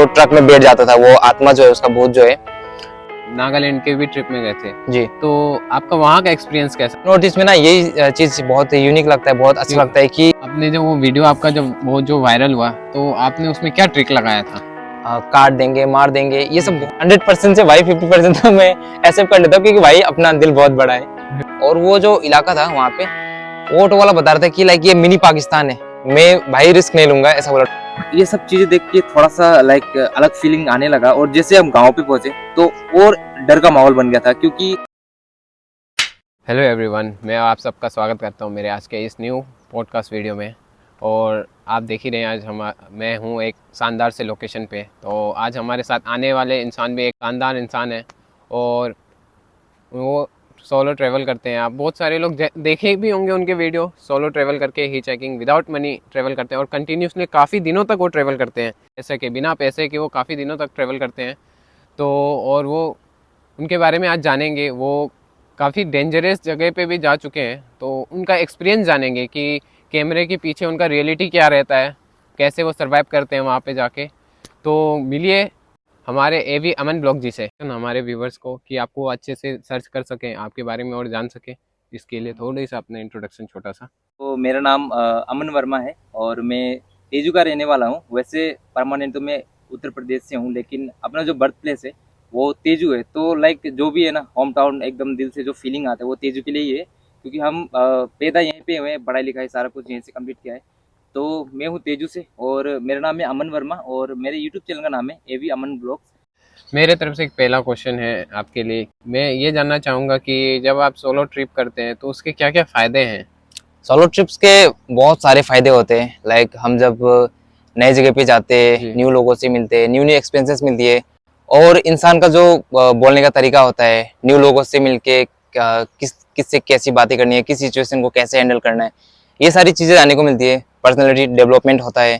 Truck में बैठ जाता था, वो आत्मा जो है उसका भूत जो है। नागालैंड के भी ट्रिप में गए थे जी। तो आपका वहाँ का एक्सपीरियंस कैसा? नॉर्थ ईस्ट में ना यही चीज बहुत यूनिक लगता है, बहुत अच्छा लगता है कि आपने जब वो वीडियो आपका जब वो जो वायरल हुआ तो आपने उसमें क्या ट्रिक लगाया था? काट देंगे, मार देंगे, ये सब 100% से भाई 50% तो मैं एक्सेप्ट कर लेता हूँ, क्योंकि भाई अपना दिल बहुत बड़ा है। और वो जो इलाका था वहाँ पे, वो ऑटो वाला बता रहा था कि लाइक ये मिनी पाकिस्तान है, मैं भाई रिस्क नहीं लूंगा, ऐसा बोला। ये सब चीजें देख के थोड़ा सा लाइक अलग फीलिंग आने लगा, और जैसे हम गांव पे पहुंचे तो और डर का माहौल बन गया था, क्योंकि हेलो एवरीवन, मैं आप सबका स्वागत करता हूं मेरे आज के इस न्यू पॉडकास्ट वीडियो में। और आप देख ही रहे हैं आज मैं हूं एक शानदार से लोकेशन पे। तो आज हमारे साथ आने वाले इंसान भी एक शानदार इंसान है और वो सोलो ट्रैवल करते हैं। आप बहुत सारे लोग देखे भी होंगे उनके वीडियो, सोलो ट्रैवल करके ही चेकिंग विदाउट मनी ट्रैवल करते हैं और कंटिन्यूसली काफ़ी दिनों तक वो ट्रैवल करते हैं, पैसे के बिना पैसे के वो काफ़ी दिनों तक ट्रैवल करते हैं। तो और वो उनके बारे में आज जानेंगे। वो काफ़ी डेंजरस जगह पे भी जा चुके हैं, तो उनका एक्सपीरियंस जानेंगे कि कैमरे के पीछे उनका रियलिटी क्या रहता है, कैसे वो सर्वाइव करते हैं वहाँ पे जाके। तो मिलिए हमारे एवी अमन ब्लॉग जी से, हमारे व्यूवर्स को, कि आपको अच्छे से सर्च कर सकें, आपके बारे में और जान सकें। इसके लिए थोड़ी सा अपना इंट्रोडक्शन छोटा सा। तो मेरा नाम अमन वर्मा है और मैं तेजू का रहने वाला हूँ। वैसे परमानेंट तो मैं उत्तर प्रदेश से हूँ, लेकिन अपना जो बर्थ प्लेस है वो तेजू है। तो लाइक जो भी है ना, होम टाउन एकदम दिल से जो फीलिंग आता है वो तेजू के लिए ही है, क्योंकि हम पैदा यहीं पे हुए हैं, पढ़ाई लिखाई सारा कुछ यहीं से कंप्लीट किया है। तो मैं हूँ तेजू से और मेरा नाम है अमन वर्मा और मेरे यूट्यूब चैनल का नाम है एवी अमन ब्लॉग्स। मेरे तरफ से एक पहला क्वेश्चन है आपके लिए। मैं ये जानना चाहूँगा कि जब आप सोलो ट्रिप करते हैं तो उसके क्या क्या फ़ायदे हैं? सोलो ट्रिप्स के बहुत सारे फायदे होते हैं। लाइक हम जब नए जगह पे जाते हैं, न्यू लोगों से मिलते हैं, न्यू न्यू एक्सपीरियंसेस मिलती है, और इंसान का जो बोलने का तरीका होता है, न्यू लोगों से मिलके किससे कैसी बातें करनी है, किस सिचुएशन को कैसे हैंडल करना है, ये सारी चीज़ें जानने को मिलती है। पर्सनैलिटी डेवलपमेंट होता है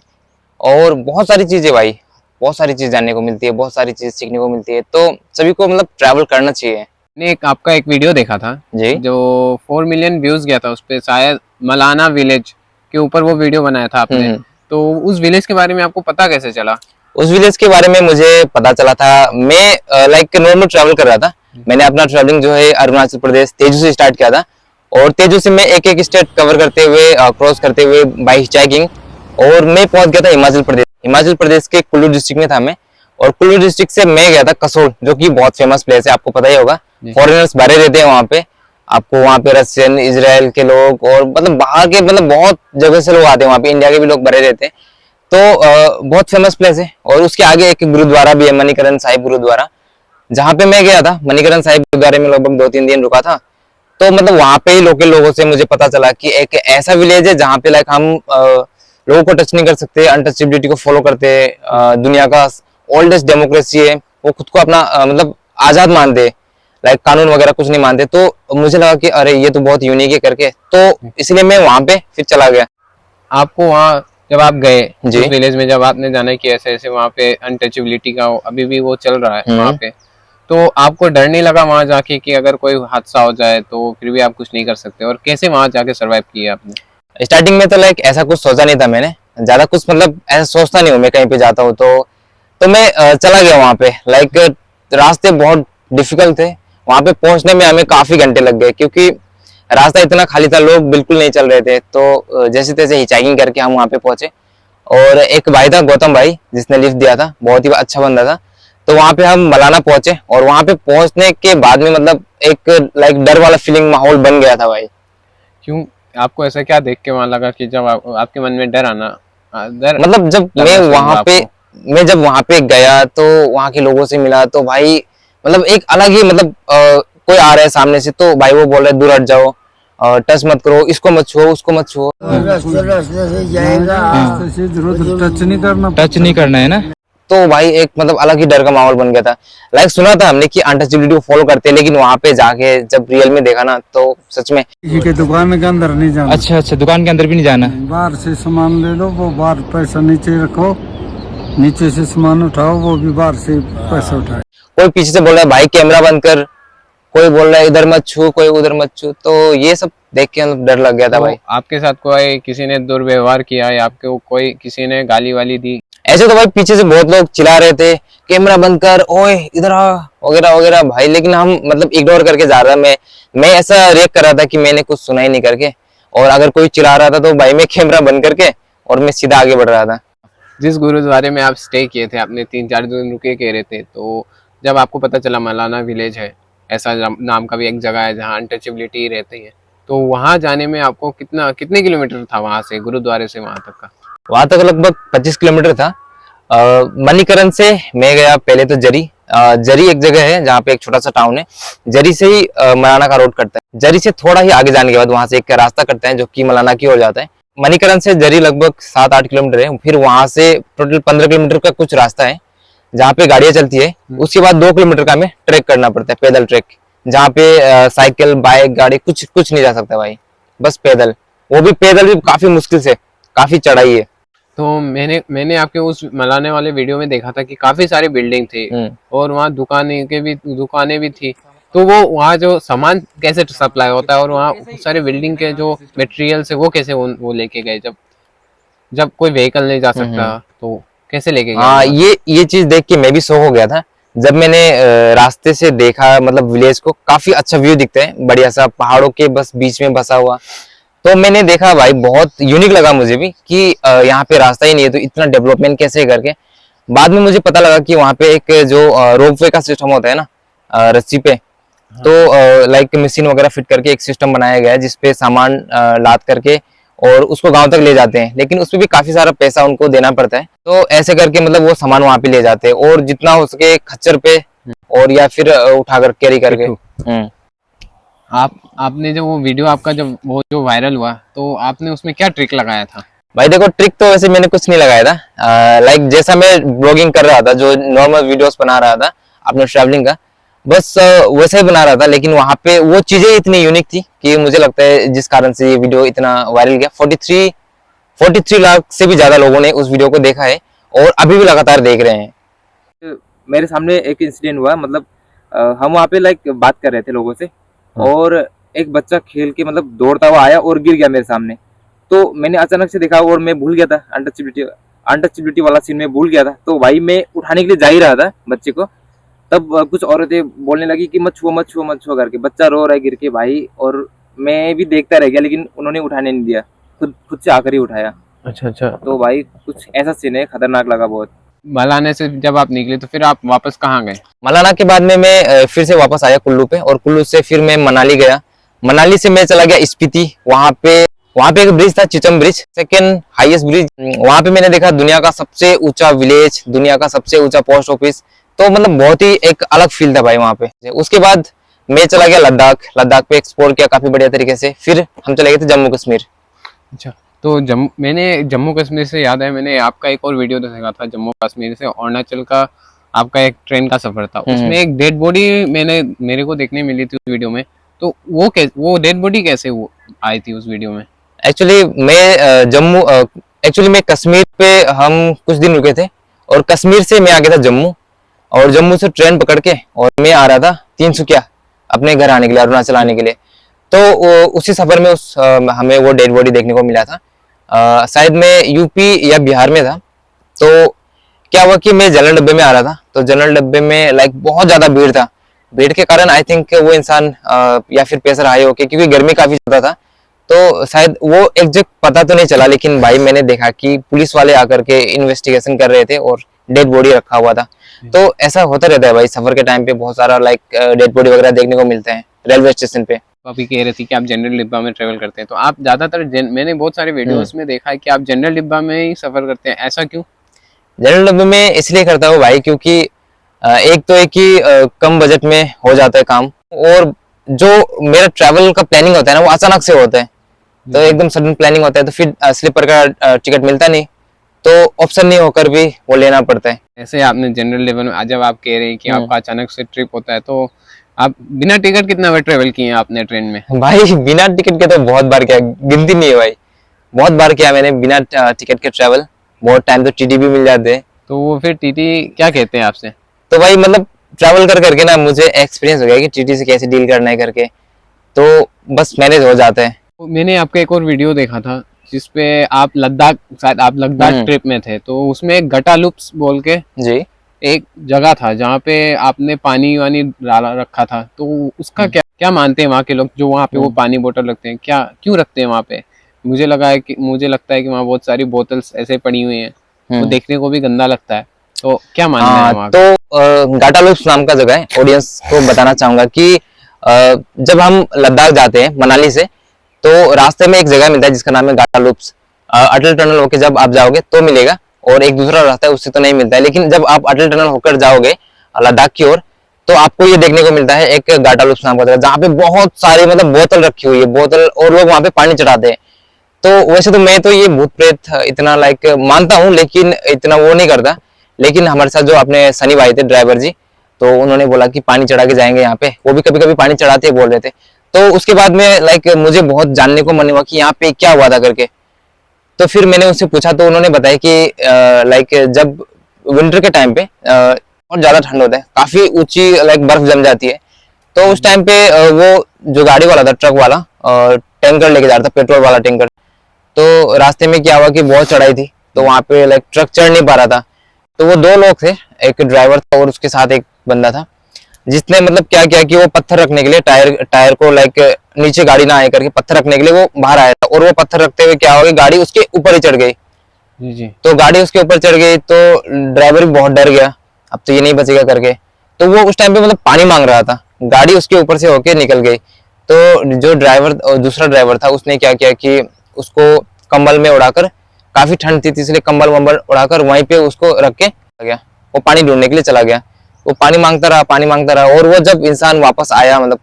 और बहुत सारी चीज़ें भाई, बहुत सारी चीज़ जानने को मिलती है, बहुत सारी चीज़ सीखने को मिलती है। तो सभी को मतलब ट्रैवल करना चाहिए। मैंने आपका एक वीडियो देखा था जी, जो 4 मिलियन व्यूज़ गया था, उस पर शायद मलाना विलेज के ऊपर वो वीडियो बनाया था आपने। तो उस विलेज के बारे में आपको पता कैसे चला? उस विलेज के बारे में मुझे पता चला था, मैं लाइक नॉर्मल ट्रैवल कर रहा था। मैंने अपना ट्रैवलिंग जो है अरुणाचल प्रदेश तेजू से स्टार्ट किया था, और तेजू से मैं एक एक स्टेट कवर करते हुए, क्रॉस करते हुए बाई हिचाइकिंग, और मैं पहुंच गया था हिमाचल प्रदेश। हिमाचल प्रदेश के कुल्लू डिस्ट्रिक्ट में था मैं, और कुल्लू डिस्ट्रिक्ट से मैं गया था कसोल, जो कि बहुत फेमस प्लेस है, आपको पता ही होगा। फॉरेनर्स भरे रहते हैं वहाँ पे, आपको वहाँ पे रशियन, इजराइल के लोग और मतलब बाहर के, मतलब बहुत जगह से लोग आते हैं वहाँ पे, इंडिया के भी लोग भरे रहते हैं। तो बहुत फेमस प्लेस है। और उसके आगे एक गुरुद्वारा भी है, मणिकरण साहिब गुरुद्वारा, जहाँ पे मैं गया था। मणिकरण साहिब गुरुद्वारे में लगभग 2-3 दिन रुका था। तो मतलब वहाँ पे ही लोकल लोगों से मुझे पता चला कि एक ऐसा विलेज है जहाँ पे लाइक हम लोगों को टच नहीं कर सकते, अनटचेबिलिटी को फॉलो करते हैं, दुनिया का ओल्डेस्ट डेमोक्रेसी है, वो खुद को अपना मतलब आजाद मानते, लाइक कानून वगैरह कुछ नहीं मानते। तो मुझे लगा कि अरे ये तो बहुत यूनिक है करके, तो इसलिए मैं वहाँ पे फिर चला गया। आपको वहाँ जब आप गए जी, उस विलेज में, जब आपने जाना कि ऐसे ऐसे वहाँ पे अनटचेबिलिटी का अभी भी वो चल रहा है वहाँ पे, तो आपको डर नहीं लगा वहाँ जाके कि अगर कोई हादसा हो जाए तो फिर भी आप कुछ नहीं कर सकते? और कैसे वहाँ जाके सरवाइव किया आपने? स्टार्टिंग में तो लाइक ऐसा कुछ सोचा नहीं था मैंने, ज्यादा कुछ मतलब ऐसा सोचता नहीं हूँ मैं कहीं पे जाता हूँ तो मैं चला गया वहाँ पे। लाइक रास्ते बहुत डिफिकल्ट थे, वहाँ पे पहुंचने में हमें काफी घंटे लग गए, क्योंकि रास्ता इतना खाली था, लोग बिल्कुल नहीं चल रहे थे। तो जैसे तैसे हिचाइकिंग करके हम वहाँ पे पहुंचे, और एक भाई था गौतम भाई, जिसने लिफ्ट दिया था, बहुत ही अच्छा बंदा था। तो वहाँ पे हम मलाना पहुंचे, और वहाँ पे पहुंचने के बाद में मतलब एक लाइक डर वाला फीलिंग माहौल बन गया था भाई। क्यों, आपको ऐसा क्या देख के वहाँ लगा कि जब आपके मन में डर आना, डर मतलब जब मैं जब वहाँ पे गया तो वहाँ के लोगों से मिला, तो भाई मतलब एक अलग ही मतलब कोई आ रहा है सामने से, तो भाई वो बोल रहे दूर हट जाओ, टच मत करो, इसको मत छुओ, उसको मत छुओ, रास्ते से जाएगा, टच नहीं करना है ना। तो भाई एक मतलब अलग ही डर का माहौल बन गया था। लाइक सुना था हमने कि अनटचेबिलिटी को फॉलो करते हैं, लेकिन वहाँ पे जाके जब रियल में देखा ना, तो सच में। किसी के दुकान के अंदर नहीं जाना। अच्छा अच्छा, दुकान के अंदर भी नहीं जाना। बाहर से सामान ले लो, वो बाहर पैसा नीचे रखो, नीचे से सामान उठाओ, वो भी बाहर से पैसा उठाए। कोई पीछे से बोल रहा है भाई कैमरा बंद कर, कोई बोल रहा है इधर मत छू, कोई उधर मत छू, तो ये सब देख के डर लग गया था भाई। आपके साथ कोई किसी ने दुर्व्यवहार किया या आपको कोई किसी ने गाली वाली दी? ऐसे तो भाई पीछे से बहुत लोग चिल्ला रहे थे कैमरा बंद कर, ओए इधर आ, वगैरह वगैरह भाई, लेकिन हम मतलब इग्नोर करके जा रहा था। मैं ऐसा रिएक्ट कर रहा था कि मैंने कुछ सुना ही नहीं करके, और अगर कोई चिल्ला रहा था तो भाई मैं कैमरा बंद करके और मैं सीधा आगे बढ़ रहा था। जिस गुरुद्वारे में आप स्टे किए थे, आपने 3-4 दिन रुके कह रहे थे, तो जब आपको पता चला मलाना विलेज है, ऐसा नाम का भी एक जगह है जहाँ अनटचेबिलिटी रहती है, तो वहाँ जाने में आपको कितने किलोमीटर था वहाँ से, गुरुद्वारे से वहाँ तक का? वहां तक लगभग 25 किलोमीटर था। मणिकरण से मैं गया पहले तो जरी। जरी एक जगह है जहाँ पे एक छोटा सा टाउन है, जरी से ही मलाना का रोड कटता है। जरी से थोड़ा ही आगे जाने के बाद वहां से एक रास्ता कटता है जो कि मलाना की ओर जाता है। मणिकरण से जरी लगभग 7-8 किलोमीटर है, फिर वहां से टोटल 15 किलोमीटर का कुछ रास्ता है जहाँ पे गाड़ियां चलती है। उसके बाद 2 किलोमीटर का हमें ट्रैक करना पड़ता है, पैदल ट्रैक, जहाँ पे साइकिल बाइक गाड़ी कुछ नहीं जा सकता भाई, बस पैदल। वो भी पैदल भी काफी मुश्किल से, काफी चढ़ाई है। तो मैंने आपके उस मलाने वाले वीडियो में देखा था कि काफी सारी बिल्डिंग थी और वहाँ दुकानें भी थी। तो वो वहाँ जो सामान कैसे सप्लाई होता है और वहाँ सारे बिल्डिंग के जो मटेरियल्स है वो कैसे वो लेके गए, जब कोई व्हीकल नहीं जा सकता तो कैसे लेके गए? हाँ, ये चीज देख के मैं भी शॉक हो गया था जब मैंने रास्ते से देखा। मतलब विलेज को काफी अच्छा व्यू दिखता है, बढ़िया सा पहाड़ों के बस बीच में बसा हुआ। तो मैंने देखा भाई, बहुत यूनिक लगा मुझे भी कि यहाँ पे रास्ता ही नहीं है तो इतना डेवलपमेंट कैसे करके। बाद में मुझे पता लगा कि वहाँ पे एक जो रोपवे का सिस्टम होता है ना, रस्सी पे, तो लाइक मशीन वगैरह फिट करके एक सिस्टम बनाया गया है जिसपे सामान लाद करके और उसको गांव तक ले जाते हैं, लेकिन उसपे भी काफी सारा पैसा उनको देना पड़ता है। तो ऐसे करके मतलब वो सामान वहां पे ले जाते हैं और जितना हो सके खच्चर पे और या फिर उठा कर कैरी करके। आपने जो वो वीडियो आपका जब वो जो वायरल हुआ तो आपने उसमें क्या ट्रिक लगाया था? भाई देखो, ट्रिक तो वैसे मैंने कुछ नहीं लगाया था। लाइक जैसा मैं ब्लॉगिंग कर रहा था, जो नॉर्मल वीडियोस बना रहा था अपने ट्रैवलिंग का, बस वैसा ही बना रहा था। लेकिन वहां पे वो चीजें इतनी यूनिक थी कि मुझे लगता है जिस कारण से ये वीडियो इतना वायरल गया। 43 लाख से भी ज्यादा लोगों ने उस वीडियो को देखा है और अभी भी लगातार देख रहे हैं। मेरे सामने एक इंसिडेंट हुआ, मतलब हम वहाँ पे लाइक बात कर रहे थे लोगों से और एक बच्चा खेल के मतलब दौड़ता हुआ आया और गिर गया मेरे सामने। तो मैंने अचानक से देखा और मैं भूल गया था, अनटचेबिलिटी वाला सीन में भूल गया था। तो भाई मैं उठाने के लिए जा ही रहा था बच्चे को, तब कुछ औरतें बोलने लगी कि मत छुओ करके। बच्चा रो रहा है गिर के भाई, और मैं भी देखता रह गया, लेकिन उन्होंने उठाने नहीं दिया, खुद से आकर ही उठाया। अच्छा। तो भाई कुछ ऐसा सीन है, खतरनाक लगा बहुत। मलाने से जब आप निकले तो फिर आप वापस कहाँ गए? मलाना के बाद में मैं फिर से वापस आया कुल्लू पे, और कुल्लू से फिर मैं मनाली गया। मनाली से मैं चला गया स्पीति। वहां पे एक ब्रिज था, Chicham bridge, second highest bridge. वहां पे मैंने देखा दुनिया का सबसे ऊंचा विलेज, दुनिया का सबसे ऊंचा पोस्ट ऑफिस। तो मतलब बहुत ही एक अलग फील था भाई वहां पे। उसके बाद मैं चला गया लद्दाख पे एक्सप्लोर किया काफी बढ़िया तरीके से। फिर हम चले गए थे जम्मू कश्मीर। अच्छा, तो मैंने जम्मू कश्मीर से याद है, मैंने आपका एक और वीडियो देखा था जम्मू कश्मीर से अरुणाचल का, आपका एक ट्रेन का सफर था। उसमें एक डेड बॉडी मेरे को देखने मिली थी उस वीडियो में। तो वो डेड बॉडी कैसे आई थी उस वीडियो में? एक्चुअली मैं कश्मीर पे हम कुछ दिन रुके थे, और कश्मीर से मैं आ गया था जम्मू, और जम्मू से ट्रेन पकड़ के और मैं आ रहा था तिनसुकिया अपने घर आने के लिए, अरुणाचल आने के लिए। तो उसी सफर में हमें वो डेड बॉडी देखने को मिला था। शायद मैं यूपी या बिहार में था। तो क्या हुआ कि मैं जनरल डब्बे में आ रहा था, तो जनरल डब्बे में लाइक बहुत ज्यादा भीड़ था। भीड़ के कारण आई थिंक वो इंसान या फिर प्रेशर हाई होके, क्योंकि गर्मी काफी ज्यादा था, तो शायद वो एग्जैक्ट पता तो नहीं चला। लेकिन भाई मैंने देखा कि पुलिस वाले आकर के इन्वेस्टिगेशन कर रहे थे और डेड बॉडी रखा हुआ था। तो ऐसा होता रहता है भाई, सफर के टाइम पे बहुत सारा लाइक डेड बॉडी वगैरह देखने को मिलते हैं रेलवे स्टेशन पे। अभी कह रही थी कि आप जनरल डिब्बा में ट्रेवल करते हैं, तो आप ज्यादातर मैंने बहुत सारे वीडियोस में देखा है कि आप जनरल डिब्बा में ही सफर करते हैं, ऐसा क्यों? जनरल डब्बे में इसलिए करता हूँ भाई क्योंकि एक तो एक ही कम बजट में हो जाता है काम, और जो मेरा ट्रैवल का प्लानिंग होता है ना वो अचानक से होता है। तो एकदम सडन प्लानिंग होता है, तो फिर स्लीपर का टिकट मिलता नहीं, तो ऑप्शन नहीं होकर भी वो लेना पड़ता है। ऐसे आपने जनरल डिब्बा में, जब आप कह रहे हैं कि आपका अचानक से ट्रिप होता है, तो आप बिना टिकट कितना बार ट्रेवल किए हैं आपने ट्रेन में? भाई बिना टिकट के तो बहुत बार किया, गिनती नहीं है भाई, बहुत बार किया मैंने बिना टिकट के ट्रैवल। बहुत टाइम तो टीटी भी मिल जाते हैं। तो वो फिर टीटी क्या कहते हैं आपसे? तो भाई मतलब ट्रैवल कर करके ना मुझे एक्सपीरियंस हो गया कि टीटी से कैसे डील करना है करके, तो बस मैनेज हो जाता है। मैंने आपका एक और वीडियो देखा था जिसपे आप लद्दाख, शायद आप लद्दाख ट्रिप में थे, तो उसमें एक गटालुप्स बोल के जी एक जगह था जहाँ पे आपने पानी वानी डाला रखा था। तो उसका क्या क्या मानते हैं वहाँ के लोग जो वहाँ पे वो पानी बोतल रखते हैं, क्या क्यों रखते हैं वहाँ पे? मुझे लगता है कि वहाँ बहुत सारी बोतल्स ऐसे पड़ी हुई हैं, वो देखने को भी गंदा लगता है। तो क्या मानना है वहाँ का? तो गाटालूप्स नाम का जगह है, ऑडियंस को बताना चाहूंगा कि जब हम लद्दाख जाते हैं मनाली से, तो रास्ते में एक जगह मिलता है जिसका नाम है गाटालूप्स। अटल टनल होके जब आप जाओगे तो मिलेगा, और एक दूसरा रास्ता है उससे तो नहीं मिलता है। लेकिन जब आप अटल टनल होकर जाओगे लद्दाख की ओर, तो आपको ये देखने को मिलता है एक गाटालूप्स नाम का जगह, जहाँ पे बहुत सारी मतलब बोतल रखी हुई है, बोतल, और लोग वहां पे पानी चढ़ाते हैं। तो वैसे तो मैं तो ये भूत प्रेत इतना लाइक मानता हूँ, लेकिन इतना वो नहीं करता। लेकिन हमारे साथ जो अपने सनी भाई थे ड्राइवर जी, तो उन्होंने बोला कि पानी चढ़ा के जाएंगे यहाँ पे, वो भी कभी कभी पानी चढ़ाते बोल रहे थे। तो उसके बाद में लाइक मुझे बहुत जानने को मन हुआ कि यहाँ पे क्या हुआ था करके। तो फिर मैंने उनसे पूछा, तो उन्होंने बताया कि लाइक जब विंटर के टाइम पे बहुत ज्यादा ठंड होता है, काफी ऊंची लाइक बर्फ जम जाती है, तो उस टाइम पे वो जो गाड़ी वाला था, ट्रक वाला, टैंकर लेके जा रहा था, पेट्रोल वाला टैंकर। तो रास्ते में क्या हुआ कि बहुत चढ़ाई थी, तो वहां पे लाइक ट्रक चढ़ नहीं पा रहा था। तो वो दो लोग थे, एक ड्राइवर था और उसके साथ एक बंदा था, जिसने मतलब क्या किया कि वो पत्थर रखने के लिए टायर को लाइक नीचे गाड़ी ना आए करके पत्थर रखने के लिए वो बाहर आया था, और वो पत्थर रखते हुए क्या हो गया, गाड़ी उसके ऊपर ही चढ़ गई। जी जी। तो गाड़ी उसके ऊपर चढ़ गई, तो ड्राइवर भी बहुत डर गया, अब तो ये नहीं बचेगा करके। तो वो उस टाइम पे मतलब पानी मांग रहा था, गाड़ी उसके ऊपर से होके निकल गई। तो जो ड्राइवर, दूसरा ड्राइवर था, उसने क्या किया कि उसको कंबल में उड़ाकर, काफी ठंड थी इसलिए कंबल वंबल उड़ाकर वहीं पे उसको रख के गया, वो पानी ढूंढने के लिए चला गया। वो पानी मांगता रहा, और वो जब इंसान वापस आया मतलब,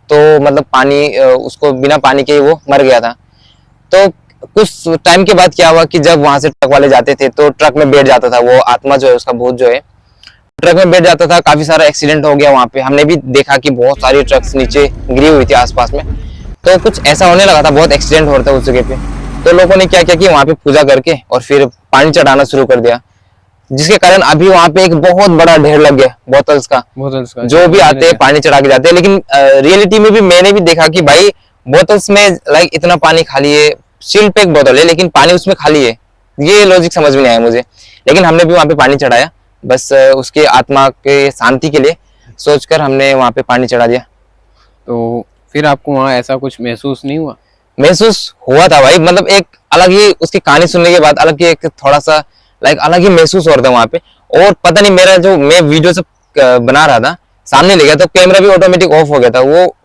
तो मतलब पानी उसको बिना पानी के ही वो मर गया था। तो कुछ टाइम के बाद क्या हुआ कि जब वहां से ट्रक वाले जाते थे, तो ट्रक में बैठ जाता था वो आत्मा जो है, उसका भूत जो है, ट्रक में बैठ जाता था। काफी सारा एक्सीडेंट हो गया वहां पे, हमने भी देखा कि बहुत सारी ट्रक्स नीचे गिरी हुई थी आसपास में। तो कुछ ऐसा होने लगा था, बहुत एक्सीडेंट हो रहा था उस जगह पे। तो लोगों ने क्या किया कि वहां पे पूजा करके और फिर पानी चढ़ाना शुरू कर दिया, जिसके कारण अभी वहां पे एक बहुत बड़ा ढेर लग गया बोतल्स का। जो भी आते हैं पानी चढ़ा के जाते हैं। लेकिन रियलिटी में भी मैंने भी देखा कि भाई बोतल्स में लाइक इतना पानी खाली है, सील पैक बोतल है लेकिन पानी उसमें खाली है, ये लॉजिक समझ में नहीं आया मुझे। लेकिन हमने भी वहां पे पानी चढ़ाया, बस उसके आत्मा के शांति के लिए सोचकर हमने वहां पे पानी चढ़ा दिया। तो फिर आपको वहाँ ऐसा कुछ महसूस नहीं हुआ? महसूस हुआ था भाई, मतलब एक अलग ही उसकी कहानी सुनने के बाद अलग ही एक थोड़ा सा लाइक अलग ही महसूस हो रहा था वहां पे। और पता नहीं मेरा जो मैं वीडियो सब बना रहा था, सामने ले गया तो कैमरा भी ऑटोमेटिक ऑफ हो गया था। वो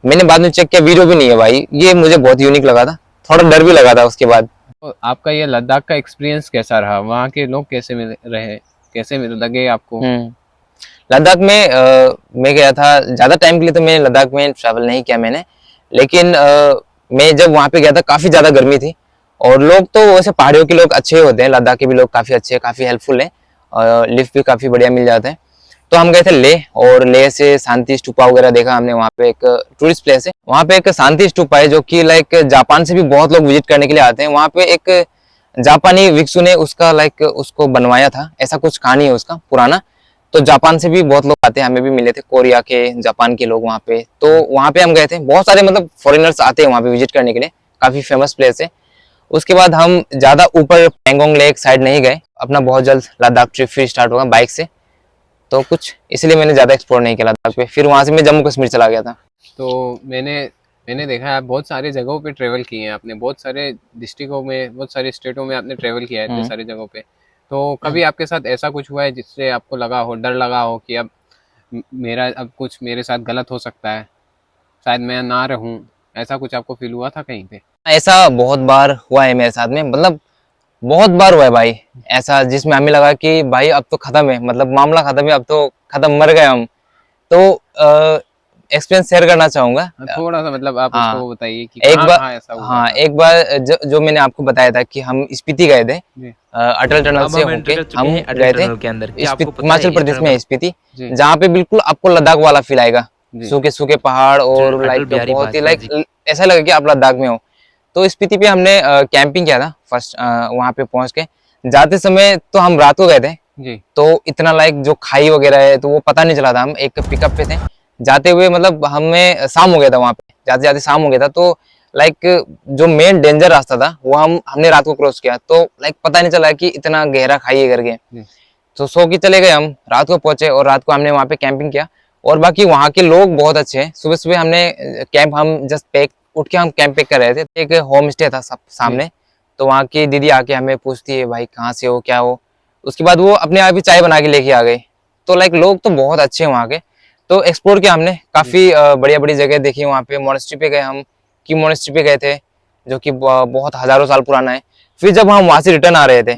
मैंने बाद में चेक किया, वीडियो भी नहीं है भाई। ये मुझे बहुत यूनिक लगा था, थोड़ा डर भी लगा था उसके बाद। तो आपका ये लद्दाख का एक्सपीरियंस कैसा रहा? वहाँ के लोग कैसे रहे, कैसे लगे आपको? लद्दाख में मैं गया था, ज्यादा टाइम के लिए तो मैंने लद्दाख में ट्रैवल नहीं किया मैंने। लेकिन मैं जब वहां पे गया था काफी ज्यादा गर्मी थी, और लोग तो वैसे पहाड़ियों के लोग अच्छे होते हैं, लद्दाख के भी लोग काफी अच्छे, काफी हेल्पफुल हैं, लिफ्ट भी काफी बढ़िया मिल जाता है। तो हम गए थे लेह, और लेह से शांति स्तूपा वगैरह देखा हमने। वहाँ पे एक टूरिस्ट प्लेस है, वहाँ पे एक शांति स्तूपा है जो कि लाइक जापान से भी बहुत लोग विजिट करने के लिए आते हैं। वहाँ पे एक जापानी भिक्षु ने उसका लाइक उसको बनवाया था, ऐसा कुछ कहानी है उसका पुराना। तो जापान से भी बहुत लोग आते हैं, हमें भी मिले थे कोरिया के, जापान के लोग वहाँ पे। तो वहाँ पे हम गए थे, बहुत सारे मतलब फॉरेनर्स आते हैं वहाँ पे विजिट करने के लिए, काफी फेमस प्लेस है। उसके बाद हम ज्यादा ऊपर पेंगोंग लेक साइड नहीं गए, अपना बहुत जल्द लद्दाख ट्रिप फिर स्टार्ट होगा बाइक से, तो कुछ इसलिए मैंने ज्यादा एक्सप्लोर नहीं किया लद्दाख पे। फिर वहां से मैं जम्मू कश्मीर चला गया था। तो मैंने देखा है आप बहुत सारी जगहों पे ट्रेवल किए हैं, आपने बहुत सारे डिस्ट्रिक्टों में, बहुत सारे स्टेटों में आपने ट्रेवल किया है, इतने सारी जगहों पे। तो कभी आपके साथ ऐसा कुछ हुआ है जिससे आपको लगा हो, डर लगा हो कि अब कुछ मेरे साथ गलत हो सकता है, शायद मैं ना रहूं, ऐसा कुछ आपको फील हुआ था कहीं पे? ऐसा बहुत बार हुआ है मेरे साथ में, मतलब बहुत बार हुआ है भाई ऐसा, जिसमें हमें लगा कि भाई अब तो खत्म है, मतलब मामला खत्म है, अब तो खत्म, मर गए हम। तो एक्सपीरियंस शेयर करना चाहूंगा थोड़ा सा, मतलब आप हाँ, उसको बताइए कि एक बार ऐसा हुआ हाँ, था। एक बार जो मैंने आपको बताया था कि हम स्पीति गए थे, अटल टनल से होके हम गए थे हिमाचल प्रदेश में स्पीति, जहाँ पे बिल्कुल आपको लद्दाख वाला फील आएगा, सूखे सूखे पहाड़ और लाइक बहुत ही लाइक ऐसा लगे कि आप लद्दाख में हो। तो स्पीति पे हमने कैंपिंग किया था फर्स्ट, वहां पे पहुंच के जाते समय तो हम रात को गए थे जी। तो इतना लाइक जो खाई वगैरह है तो वो पता नहीं चला था। हम एक पिकअप पे थे, जाते हुए मतलब हमें शाम हो गया था, वहां पे जाते जाते शाम हो गया था। तो लाइक जो मेन डेंजर रास्ता था वो हमने रात को क्रॉस किया, तो लाइक पता नहीं चला कि इतना गहरा खाई है करके। तो सो के चले गए, हम रात को पहुंचे और रात को हमने वहाँ पे कैंपिंग किया। और बाकी वहाँ के लोग बहुत अच्छे हैं। सुबह सुबह हमने कैंप, हम जस्ट पैक उठ के हम कैंप पैक कर रहे थे, एक होम स्टे था सब सामने। तो वहाँ की दीदी आके हमें पूछती है भाई कहाँ से हो, क्या हो। उसके बाद वो अपने आप ही चाय बना के लेके आ गई। तो लाइक लोग तो बहुत अच्छे हैं वहाँ के। तो एक्सप्लोर किया हमने, काफी बढ़िया बढ़िया जगह देखी वहाँ पे। मोनेस्ट्री पे गए हम, की मोनेस्ट्री पे गए थे जो कि बहुत हजारों साल पुराना है। फिर जब हम वहां से रिटर्न आ रहे थे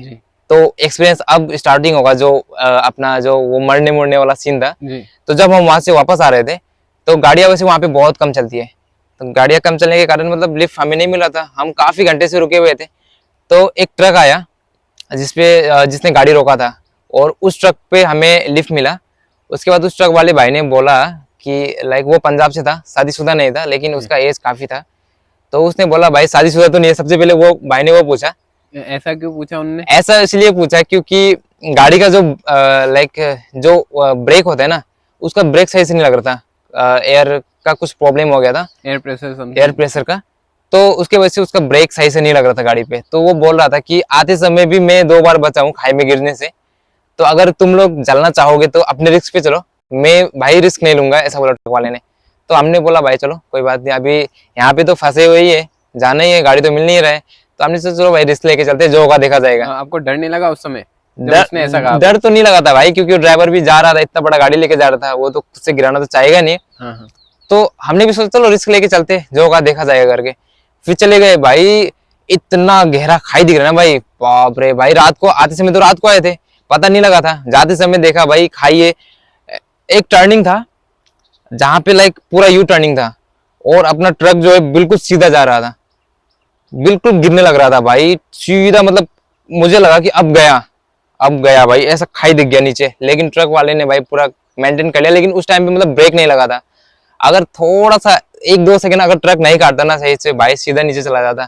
तो एक्सपीरियंस अब स्टार्टिंग होगा, जो अपना जो वो मरने मुड़ने वाला सीन था। तो जब हम वहां से वापस आ रहे थे तो गाड़ियां वैसे वहां पे बहुत कम चलती है, तो गाड़ियां कम चलने के कारण मतलब लिफ्ट हमें नहीं मिला था। हम काफी घंटे से रुके हुए थे। तो एक ट्रक आया जिसने गाड़ी रोका था और उस ट्रक पे हमें लिफ्ट मिला। उसके बाद उस ट्रक वाले भाई ने बोला कि लाइक वो पंजाब से था, शादीशुदा नहीं था लेकिन उसका एज काफी था। तो उसने बोला भाई शादीशुदा तो नहीं है। सबसे पहले वो भाई ने वो पूछा। ऐसा क्यों पूछा उन्होंने? ऐसा इसलिए पूछा क्योंकि गाड़ी का जो लाइक जो ब्रेक होता है ना, उसका ब्रेक सही से नहीं लग रहा था। एयर का कुछ प्रॉब्लम हो गया था, एयर प्रेशर का। तो उसके वजह से उसका ब्रेक सही से नहीं लग रहा था गाड़ी पे। तो वो बोल रहा था कि आते समय भी मैं 2 बार बचा हूँ खाई में गिरने से, तो अगर तुम लोग चलना चाहोगे तो अपने रिस्क पे चलो, मैं भाई रिस्क नहीं लूंगा, ऐसा बोला ट्रक वाले ने। तो हमने बोला भाई चलो कोई बात नहीं, अभी यहाँ पे तो फंसे हुए ही है, जाना ही है, गाड़ी तो मिल नहीं रहा है। तो हमने सोचा चलो भाई रिस्क लेके चलते, जो होगा देखा जाएगा। आपको डर नहीं लगा उस समय जब उसने ऐसा कहा? डर तो नहीं लगा था भाई, क्योंकि ड्राइवर भी जा रहा था, इतना बड़ा गाड़ी लेके जा रहा था, वो तो खुद से गिराना तो चाहेगा नहीं। तो हमने भी सोचा चलो रिस्क लेके चलते, जो होगा देखा जाएगा करके। फिर चले गए भाई। इतना गहरा खाई दिख रहा है ना भाई, बाप रे भाई। रात को आते समय तो रात को आए थे, पता नहीं लगा था। जाते समय देखा भाई खाई है। एक टर्निंग था जहां पे लाइक पूरा यू टर्निंग था और अपना ट्रक जो है बिल्कुल सीधा जा रहा था, बिल्कुल गिरने लग रहा था भाई सीधा। मतलब मुझे लगा कि अब गया भाई, ऐसा खाई दिख गया नीचे। लेकिन ट्रक वाले ने भाई पूरा मेंटेन कर लिया। लेकिन उस टाइम पे मतलब ब्रेक नहीं लगा था। अगर थोड़ा सा 1-2 सेकंड अगर ट्रक नहीं काटता ना सही से, भाई सीधा नीचे चला जाता।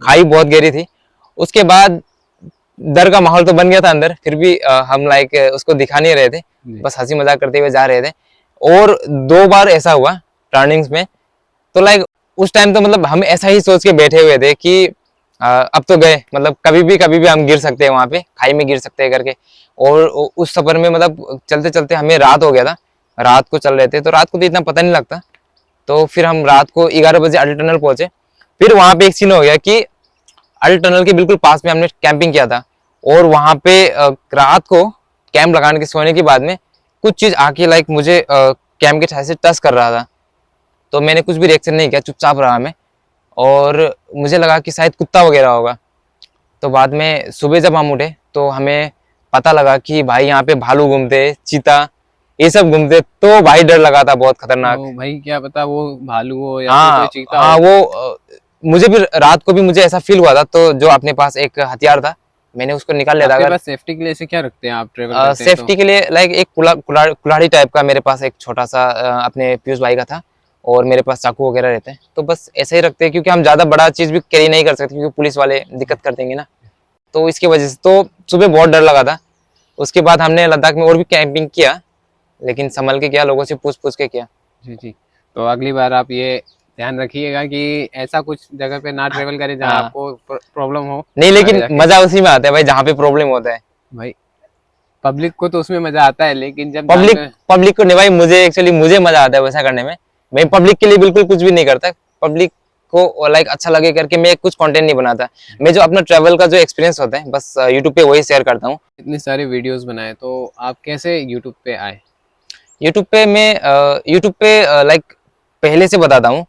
खाई बहुत गहरी थी। उसके बाद डर का माहौल तो बन गया था अंदर, फिर भी हम लाइक उसको दिखा नहीं रहे थे, बस हंसी मजाक करते हुए जा रहे थे। और 2 बार ऐसा हुआ टर्निंग्स में। तो लाइक उस टाइम तो मतलब हम ऐसा ही सोच के बैठे हुए थे कि अब तो गए, मतलब कभी भी हम गिर सकते हैं, वहां पे खाई में गिर सकते हैं करके। और उस सफर में मतलब चलते चलते हमें रात हो गया था। रात को चल रहे थे तो रात को तो इतना पता नहीं लगता। तो फिर हम रात को 11 बजे अटल टनल पहुंचे। फिर वहां पे एक सीन हो गया कि अटल टनल के बिल्कुल पास में हमने कैंपिंग किया था। और वहां पे रात को कैंप लगाने के सोने के बाद में कुछ चीज आके लाइक मुझे कैंप के छाया से टच कर रहा था। तो मैंने कुछ भी रिएक्शन नहीं किया, चुपचाप रहा मैं। और मुझे लगा कि शायद कुत्ता वगैरह होगा। तो बाद में सुबह जब हम उठे तो हमें पता लगा कि भाई यहाँ पे भालू घूमते, चीता, ये सब घूमते। तो भाई डर लगा था, बहुत खतरनाक। भाई क्या पता वो भालू हो या हाँ, कोई चीता हाँ, हो। वो मुझे भी रात को भी मुझे ऐसा फील हुआ था। तो जो अपने पास एक हथियार था मैंने उसको निकाल लिया था। आपके अगर पास सेफ्टी के लिए ऐसे क्या रखते हैं आप ट्रेवल करते हैं सेफ्टी के लिए लाइक एक कुल्हाड़ी टाइप का मेरे पास एक छोटा सा अपने पीयूष भाई का था। और मेरे पास चाकू वगैरह रहते हैं, तो बस ऐसे ही रखते हैं, क्योंकि हम ज्यादा बड़ा चीज भी कैरी नहीं कर सकते, क्योंकि पुलिस वाले दिक्कत कर देंगे ना। तो इसकी वजह से तो सुबह बहुत डर लगा था। उसके बाद हमने लद्दाख में और भी कैंपिंग किया, लेकिन संभल के किया, लोगों से पूछ के किया। जी। तो अगली बार आप ये ध्यान रखिएगा कि ऐसा कुछ जगह पे ना ट्रेवल करें जहाँ हाँ। आपको प्रॉब्लम हो। नहीं, लेकिन मजा उसी में आता है भाई जहाँ पे प्रॉब्लम होता है। भाई पब्लिक को तो उसमें मजा आता है, लेकिन जब पब्लिक को नहीं भाई, मुझे मजा आता है वैसा करने में। मैं पब्लिक के लिए बिल्कुल कुछ भी नहीं करता। पब्लिक को लाइक अच्छा लगे करके मैं कुछ कंटेंट नहीं बनाता। मैं जो अपना ट्रैवल का जो एक्सपीरियंस होता है बस यूट्यूब पे वही शेयर करता हूँ। इतने सारे वीडियोस बनाए, तो आप कैसे यूट्यूब पे आए? यूट्यूब पे मैं लाइक पहले से बताता हूँ।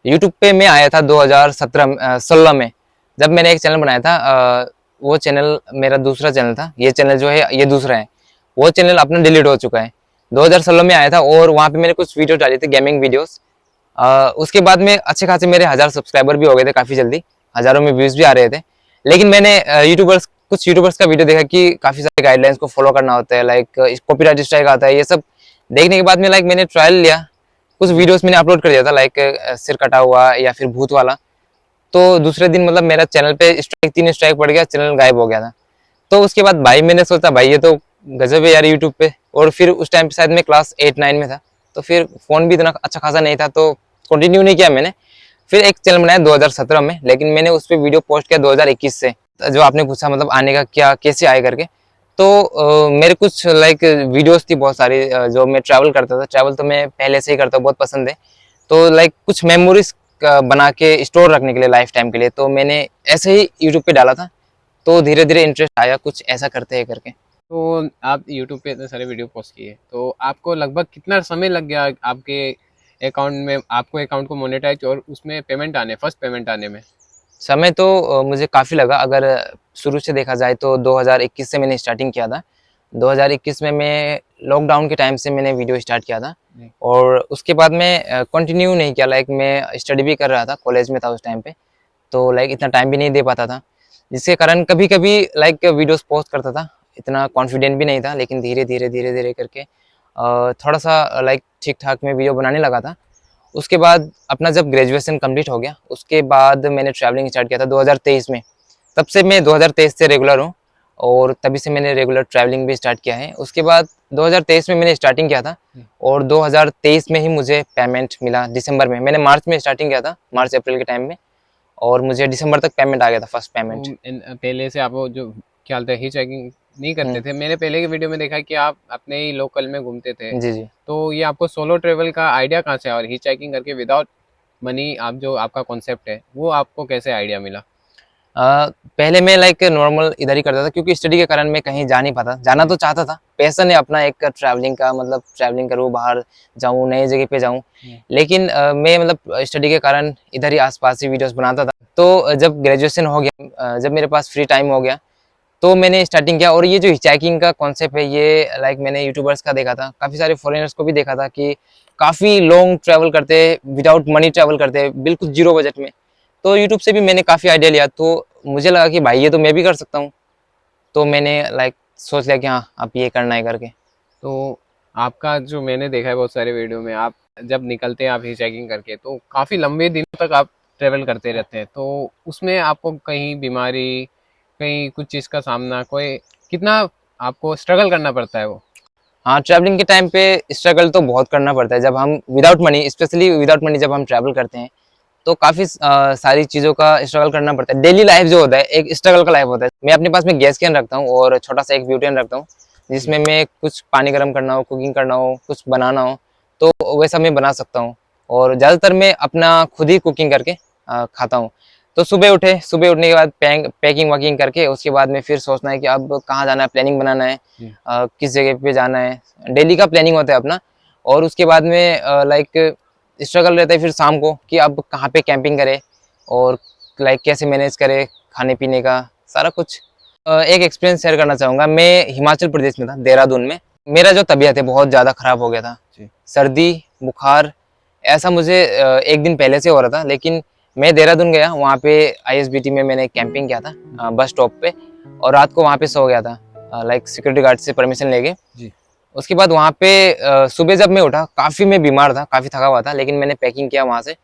यूट्यूब पे मैं आया था 2016 में, जब मैंने एक चैनल बनाया था। वो चैनल मेरा दूसरा चैनल था, ये चैनल जो है ये दूसरा है। वो चैनल अपना डिलीट हो चुका है। 2016 में आया था और वहाँ पे मैंने कुछ वीडियो डाली थी, गेमिंग वीडियोस। उसके बाद में अच्छे खासे मेरे 1000 सब्सक्राइबर भी हो गए थे काफ़ी जल्दी, हज़ारों में व्यूज़ भी आ रहे थे। लेकिन मैंने कुछ यूट्यूबर्स का वीडियो देखा कि काफ़ी सारे गाइडलाइंस को फॉलो करना होता है, लाइक कॉपीराइट स्ट्राइक आता है। ये सब देखने के बाद में लाइक मैंने ट्रायल लिया, कुछ वीडियोस मैंने अपलोड कर दिया था, लाइक सिर कटा हुआ या फिर भूत वाला। तो दूसरे दिन मतलब मेरा चैनल पे 3 स्ट्राइक पड़ गया, चैनल गायब हो गया था। तो उसके बाद भाई मैंने सोचा भाई ये तो गजब है यार यूट्यूब पे। और फिर उस टाइम पे शायद मैं क्लास 8-9 में था, तो फिर फ़ोन भी इतना अच्छा खासा नहीं था, तो कंटिन्यू नहीं किया मैंने। फिर एक चैनल बनाया 2017 में, लेकिन मैंने उस पर वीडियो पोस्ट किया 2021 से। जो आपने पूछा मतलब आने का क्या कैसे आए करके, तो मेरे कुछ लाइक वीडियोस थी बहुत सारी, जो मैं ट्रैवल करता था। ट्रैवल तो मैं पहले से ही करता हूँ, बहुत पसंद है। तो लाइक कुछ मेमोरीज बना के स्टोर रखने के लिए लाइफ टाइम के लिए, तो मैंने ऐसे ही यूट्यूब पे डाला था। तो धीरे धीरे इंटरेस्ट आया कुछ ऐसा करते हैं करके। तो आप यूट्यूब पे इतने सारे वीडियो पोस्ट किए, तो आपको लगभग कितना समय लग गया आपके अकाउंट में, आपको अकाउंट को मोनेटाइज और उसमें पेमेंट आने, फर्स्ट पेमेंट आने में? समय तो मुझे काफ़ी लगा। अगर शुरू से देखा जाए तो 2021 से मैंने स्टार्टिंग किया था। 2021 में मैं लॉकडाउन के टाइम से मैंने वीडियो स्टार्ट किया था, और उसके बाद मैं कंटिन्यू नहीं किया। लाइक मैं स्टडी भी कर रहा था, कॉलेज में था उस टाइम पे, तो लाइक इतना टाइम भी नहीं दे पाता था, जिसके कारण कभी कभी लाइक वीडियोस पोस्ट करता था। इतना कॉन्फिडेंट भी नहीं था, लेकिन धीरे धीरे करके थोड़ा सा लाइक ठीक ठाक मैं वीडियो बनाने लगा था। उसके बाद अपना जब ग्रेजुएशन कंप्लीट हो गया, उसके बाद मैंने ट्रैवलिंग स्टार्ट किया था 2023 में। तब से मैं 2023 से रेगुलर हूँ, और तभी से मैंने रेगुलर ट्रैवलिंग भी स्टार्ट किया है। उसके बाद 2023 में मैंने स्टार्टिंग किया था, और 2023 में ही मुझे पेमेंट मिला दिसंबर में। मैंने मार्च में स्टार्टिंग किया था, मार्च अप्रैल के टाइम में, और मुझे दिसंबर तक पेमेंट आ गया था, फर्स्ट पेमेंट। पहले से आप वो जो क्या बोलते हैं हिच हाइकिंग नहीं करते थे? मैंने पहले के वीडियो में देखा कि आप अपने ही लोकल में घूमते थे। जी जी। तो ये आपको सोलो ट्रेवल का आइडिया कहाँ से आया, और हिच हाइकिंग करके विदाउट मनी आप जो आपका कॉन्सेप्ट है वो आपको कैसे आइडिया मिला? पहले मैं लाइक नॉर्मल इधर ही करता था, क्योंकि स्टडी के कारण मैं कहीं जा नहीं पाता। जाना तो चाहता था, पैशन है अपना एक ट्रैवलिंग का, मतलब ट्रैवलिंग करूँ, बाहर जाऊँ, नई जगह पे जाऊँ। लेकिन मैं मतलब स्टडी के कारण इधर ही आसपास ही वीडियोस बनाता था। तो जब ग्रेजुएशन हो गया, जब मेरे पास फ्री टाइम हो गया, तो मैंने स्टार्टिंग किया। और ये जो हिचहाइकिंग का कॉन्सेप्ट है, ये लाइक मैंने यूट्यूबर्स का देखा था, काफ़ी सारे फॉरेनर्स को भी देखा था कि काफ़ी लॉन्ग ट्रैवल करते, विदाउट मनी ट्रैवल करते, बिल्कुल जीरो बजट में। तो यूट्यूब से भी मैंने काफ़ी आइडिया लिया, तो मुझे लगा कि भाई ये तो मैं भी कर सकता हूँ। तो मैंने लाइक सोच लिया कि हाँ अब ये करना है करके। तो आपका जो मैंने देखा है बहुत सारे वीडियो में, आप जब निकलते हैं आप हिच हाइकिंग करके, तो काफ़ी लंबे दिनों तक आप ट्रेवल करते रहते हैं। तो उसमें आपको कहीं बीमारी, कहीं कुछ चीज़ का सामना, कोई कितना आपको स्ट्रगल करना पड़ता है वो? हाँ, ट्रैवलिंग के टाइम पे स्ट्रगल तो बहुत करना पड़ता है। जब हम without money, specially without money जब हम ट्रैवल करते हैं, तो काफ़ी सारी चीज़ों का स्ट्रगल करना पड़ता है। डेली लाइफ जो होता है एक स्ट्रगल का लाइफ होता है। मैं अपने पास में गैस कैन रखता हूँ, और छोटा सा एक ब्यूटेन रखता हूँ, जिसमें मैं कुछ पानी गर्म करना हो, कुकिंग करना हो, कुछ बनाना हो, तो वैसा मैं बना सकता हूँ। और ज़्यादातर मैं अपना खुद ही कुकिंग करके खाता हूँ। तो सुबह उठने के बाद पैकिंग वैकिंग करके, उसके बाद में फिर सोचना है कि अब कहाँ जाना है, प्लानिंग बनाना है, किस जगह पे जाना है। डेली का प्लानिंग होता है अपना। और उसके बाद में लाइक स्ट्रगल रहता है फिर शाम को कि अब कहाँ पे कैंपिंग करें, और लाइक कैसे मैनेज करें खाने पीने का सारा कुछ। एक एक्सपीरियंस शेयर करना चाहूँगा। मैं हिमाचल प्रदेश में था, देहरादून में। मेरा जो तबीयत है बहुत ज़्यादा ख़राब हो गया था, सर्दी बुखार ऐसा मुझे एक दिन पहले से हो रहा था। लेकिन मैं देहरादून गया, वहाँ पे ISBT में मैंने कैंपिंग किया था बस स्टॉप पे, और रात को वहाँ पे सो गया था लाइक सिक्योरिटी गार्ड से परमिशन लेके। उसके बाद वहाँ पे सुबह जब मैं उठा, काफ़ी मैं बीमार था, काफ़ी थका हुआ था, लेकिन मैंने पैकिंग किया वहाँ से।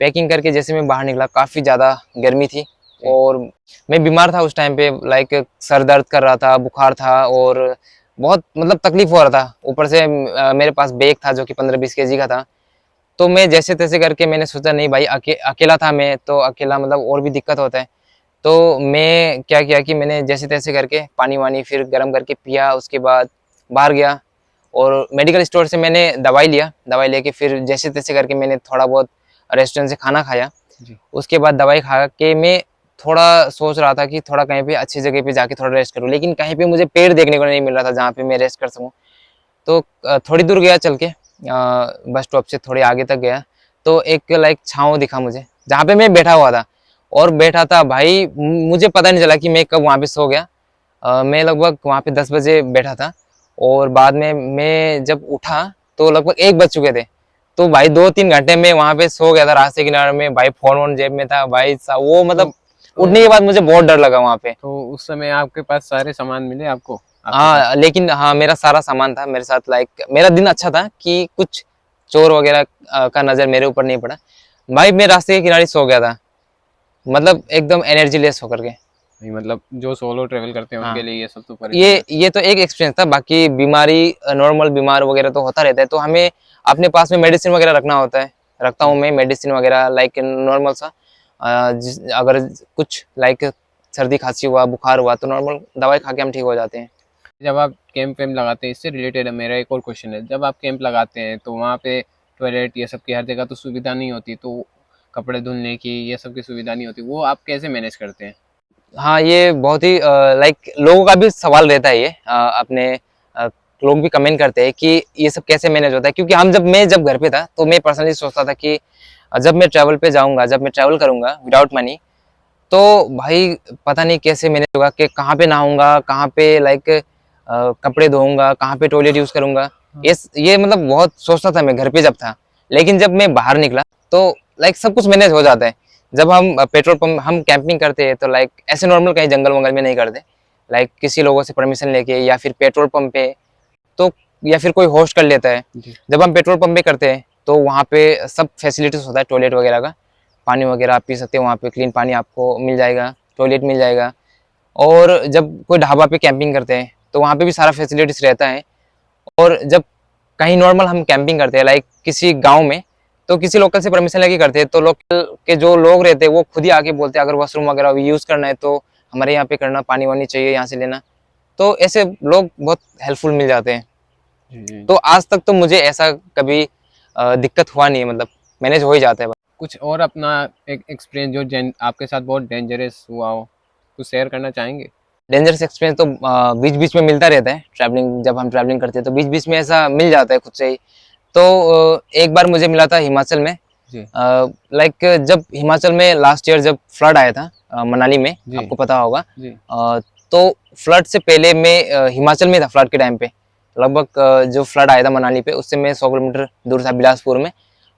पैकिंग करके जैसे मैं बाहर निकला, काफ़ी ज़्यादा गर्मी थी, और मैं बीमार था उस टाइम पे। लाइक सर दर्द कर रहा था, बुखार था, और बहुत मतलब तकलीफ हो रहा था। ऊपर से मेरे पास बैग था जो कि 15-20 kg का था। तो मैं जैसे तैसे करके मैंने सोचा नहीं भाई, अकेला था मैं, तो अकेला मतलब और भी दिक्कत होता है। तो मैं क्या किया कि मैंने जैसे तैसे करके पानी वानी फिर गर्म करके पिया। उसके बाद बाहर गया, और मेडिकल स्टोर से मैंने दवाई लिया। दवाई लेके फिर जैसे तैसे करके मैंने थोड़ा बहुत रेस्टोरेंट से खाना खाया। उसके बाद दवाई खा के मैं थोड़ा सोच रहा था कि थोड़ा कहीं पे अच्छी जगह पे जाके थोड़ा रेस्ट करूँ, लेकिन कहीं पे मुझे पेड़ देखने को नहीं मिल रहा था जहाँ पे मैं रेस्ट कर सकूँ। तो थोड़ी दूर गया चल के, बस स्टॉप से थोड़ी आगे तक गया, तो एक लाइक छाँव दिखा मुझे, जहाँ पे मैं बैठा हुआ था। और बैठा था भाई, मुझे पता नहीं चला कि मैं कब वहाँ पे सो गया। मैं लगभग वहाँ पे 10 बजे बैठा था, और बाद में मैं जब उठा तो लगभग 1 बज चुके थे। तो भाई 2-3 घंटे में वहाँ पे सो गया था रास्ते किनारे में। भाई फोन वोन जेब में था भाई साहब, वो मतलब उठने के बाद मुझे बहुत डर लगा वहाँ पे। तो उस समय आपके पास सारे सामान मिले आपको? हाँ, लेकिन हाँ मेरा सारा सामान था मेरे साथ। लाइक मेरा दिन अच्छा था कि कुछ चोर वगैरह का नजर मेरे ऊपर नहीं पड़ा। भाई मैं रास्ते के किनारे सो गया था, मतलब एकदम एनर्जी लेस होकर के। नहीं, मतलब जो सोलो ट्रेवल करते हैं उनके लिए ये सब तो ये तो एक एक्सपीरियंस था। बाकी बीमारी, नॉर्मल बीमार वगैरह तो होता रहता है, तो हमें अपने पास में मेडिसिन वगैरह रखना होता है। रखता हूँ मैं मेडिसिन वगैरह, लाइक नॉर्मल सा अगर कुछ लाइक सर्दी खांसी हुआ, बुखार हुआ तो नॉर्मल दवाई खा के हम ठीक हो जाते हैं। जब आप कैंप वैम्प लगाते हैं, इससे रिलेटेड मेरा एक और क्वेश्चन है, जब आप कैंप लगाते हैं तो वहाँ पे टॉयलेट ये सब की हर जगह तो सुविधा नहीं होती, तो कपड़े धुलने की ये सब की सुविधा नहीं होती, वो आप कैसे मैनेज करते हैं? हाँ, ये बहुत ही लाइक लोगों का भी सवाल रहता है ये, अपने लोग भी कमेंट करते हैं कि ये सब कैसे मैनेज होता है, क्योंकि मैं जब घर पे था तो मैं पर्सनली सोचता था कि जब मैं ट्रैवल पे जाऊंगा, जब मैं ट्रैवल करूंगा विदाउट मनी, तो भाई पता नहीं कैसे मैनेज होगा, कि कहाँ पे नहाऊंगा, कहाँ पे लाइक कपड़े धोऊंगा, कहाँ पे टॉयलेट यूज करूंगा। ये मतलब बहुत सोचता था मैं घर पे जब था। लेकिन जब मैं बाहर निकला तो लाइक सब कुछ मैनेज हो जाता है। जब हम पेट्रोल पंप, हम कैंपिंग करते हैं तो लाइक ऐसे नॉर्मल कहीं जंगल वंगल में नहीं करते, लाइक किसी लोगों से परमिशन लेके, या फिर पेट्रोल पंप पे, तो या फिर कोई होस्ट कर लेता है। जब हम पेट्रोल पंप पे करते हैं तो वहाँ पे सब फैसिलिटीज होता है, टॉयलेट वगैरह का, पानी वगैरह आप पी सकते हैं, वहाँ पे क्लीन पानी आपको मिल जाएगा, टॉयलेट मिल जाएगा। और जब कोई ढाबा पे कैंपिंग करते हैं तो वहाँ पे भी सारा फैसिलिटीज रहता है। और जब कहीं नॉर्मल हम कैंपिंग करते हैं लाइक किसी गांव में, तो किसी लोकल से परमिशन लेके करते हैं, तो लोकल के जो लोग रहते हैं वो खुद ही आके बोलते हैं अगर वॉशरूम वगैरह यूज़ करना है तो हमारे यहाँ पे करना, पानी वानी चाहिए यहाँ से लेना। तो ऐसे लोग बहुत हेल्पफुल मिल जाते हैं। तो आज तक तो मुझे ऐसा कभी दिक्कत हुआ नहीं है, मतलब मैनेज हो ही जाता है। कुछ और अपना एक एक्सपीरियंस जो आपके साथ बहुत डेंजरस हुआ हो, कुछ शेयर करना चाहेंगे? डेंजरस एक्सपीरियंस तो बीच बीच में मिलता रहता है, ट्रैवलिंग जब हम ट्रैवलिंग करते हैं तो बीच बीच में ऐसा मिल जाता है खुद से ही। तो एक बार मुझे मिला था हिमाचल में, लाइक जब हिमाचल में लास्ट ईयर जब फ्लड आया था मनाली में, आपको पता होगा। तो फ्लड से पहले मैं हिमाचल में था, फ्लड के टाइम पे लगभग जो फ्लड आया था मनाली पे, उससे मैं 100 किलोमीटर दूर था बिलासपुर में,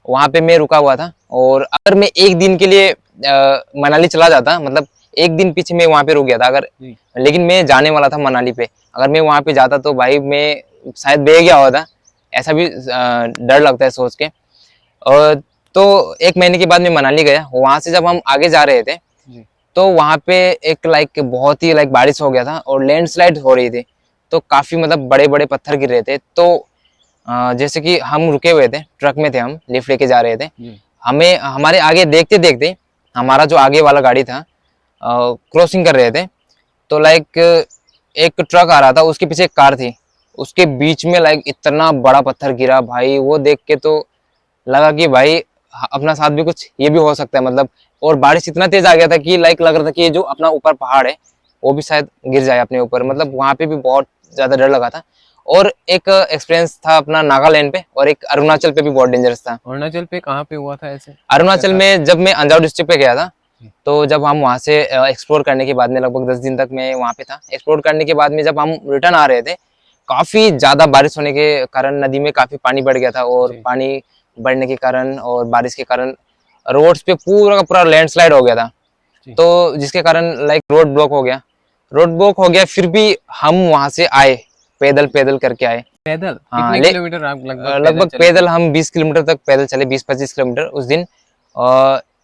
वहाँ पे मैं रुका हुआ था। और अगर मैं एक दिन के लिए मनाली चला जाता, मतलब एक दिन पीछे मैं वहाँ पे रुक गया था अगर, लेकिन मैं जाने वाला था मनाली पे, अगर मैं वहाँ पे जाता तो भाई मैं शायद बह गया होता, ऐसा भी डर लगता है सोच के। और तो एक महीने के बाद मैं मनाली गया, वहाँ से जब हम आगे जा रहे थे तो वहाँ पे एक लाइक बहुत ही लाइक बारिश हो गया था और लैंडस्लाइड हो रही थी, तो काफी मतलब बड़े बड़े पत्थर गिर रहे थे। तो जैसे कि हम रुके हुए थे, ट्रक में थे, हम लिफ्ट लेके जा रहे थे, हमें हमारे आगे देखते देखते हमारा जो आगे वाला गाड़ी था क्रॉसिंग कर रहे थे, तो लाइक एक ट्रक आ रहा था, उसके पीछे एक कार थी, उसके बीच में लाइक इतना बड़ा पत्थर गिरा भाई, वो देख के तो लगा कि भाई अपना साथ भी कुछ ये भी हो सकता है, मतलब। और बारिश इतना तेज आ गया था कि लाइक लग रहा था कि ये जो अपना ऊपर पहाड़ है वो भी शायद गिर जाए अपने ऊपर, मतलब वहां पे भी बहुत ज्यादा डर लगा था। और एक एक्सपीरियंस था अपना नागालैंड पे, और एक अरुणाचल पे भी बहुत डेंजरस था। अरुणाचल पे कहाँ पे हुआ था ऐसे? अरुणाचल में जब मैं अंजाव डिस्ट्रिक्ट पे गया था, तो जब हम वहाँ से एक्सप्लोर करने के बाद में लगभग 10 दिन तक मैं वहाँ पे था, एक्सप्लोर करने के बाद में जब हम रिटर्न आ रहे थे, काफी ज्यादा बारिश होने के कारण नदी में काफी पानी बढ़ गया था, और पानी बढ़ने के कारण और बारिश के कारण रोड्स पे पूरा का पूरा लैंडस्लाइड हो गया था। तो जिसके कारण लाइक रोड ब्लॉक हो गया, फिर भी हम वहां से आए, पैदल करके आए। पैदल? हाँ, कितने किलोमीटर आप लगभग पैदल हम 20 किलोमीटर तक पैदल चले, 20-25 किलोमीटर उस दिन।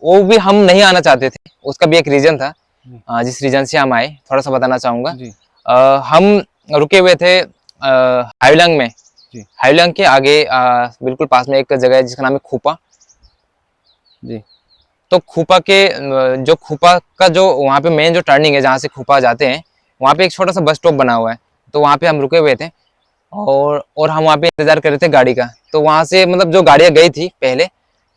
वो भी हम नहीं आना चाहते थे, उसका भी एक रीजन था, जिस रीजन से हम आए थोड़ा सा बताना चाहूंगा। हम रुके हुए थे हाईलंग में, हाईलंग के आगे बिल्कुल पास में एक जगह है जिसका नाम है खूपा जी। तो खूपा के जो खूपा का जो वहाँ पे मेन जो टर्निंग है जहाँ से खूपा जाते हैं, वहाँ पे एक छोटा सा बस स्टॉप बना हुआ है, तो वहाँ पे हम रुके हुए थे, और हम वहाँ पे इंतजार कर रहे थे गाड़ी का। तो वहाँ से मतलब जो गाड़ियाँ गई थी पहले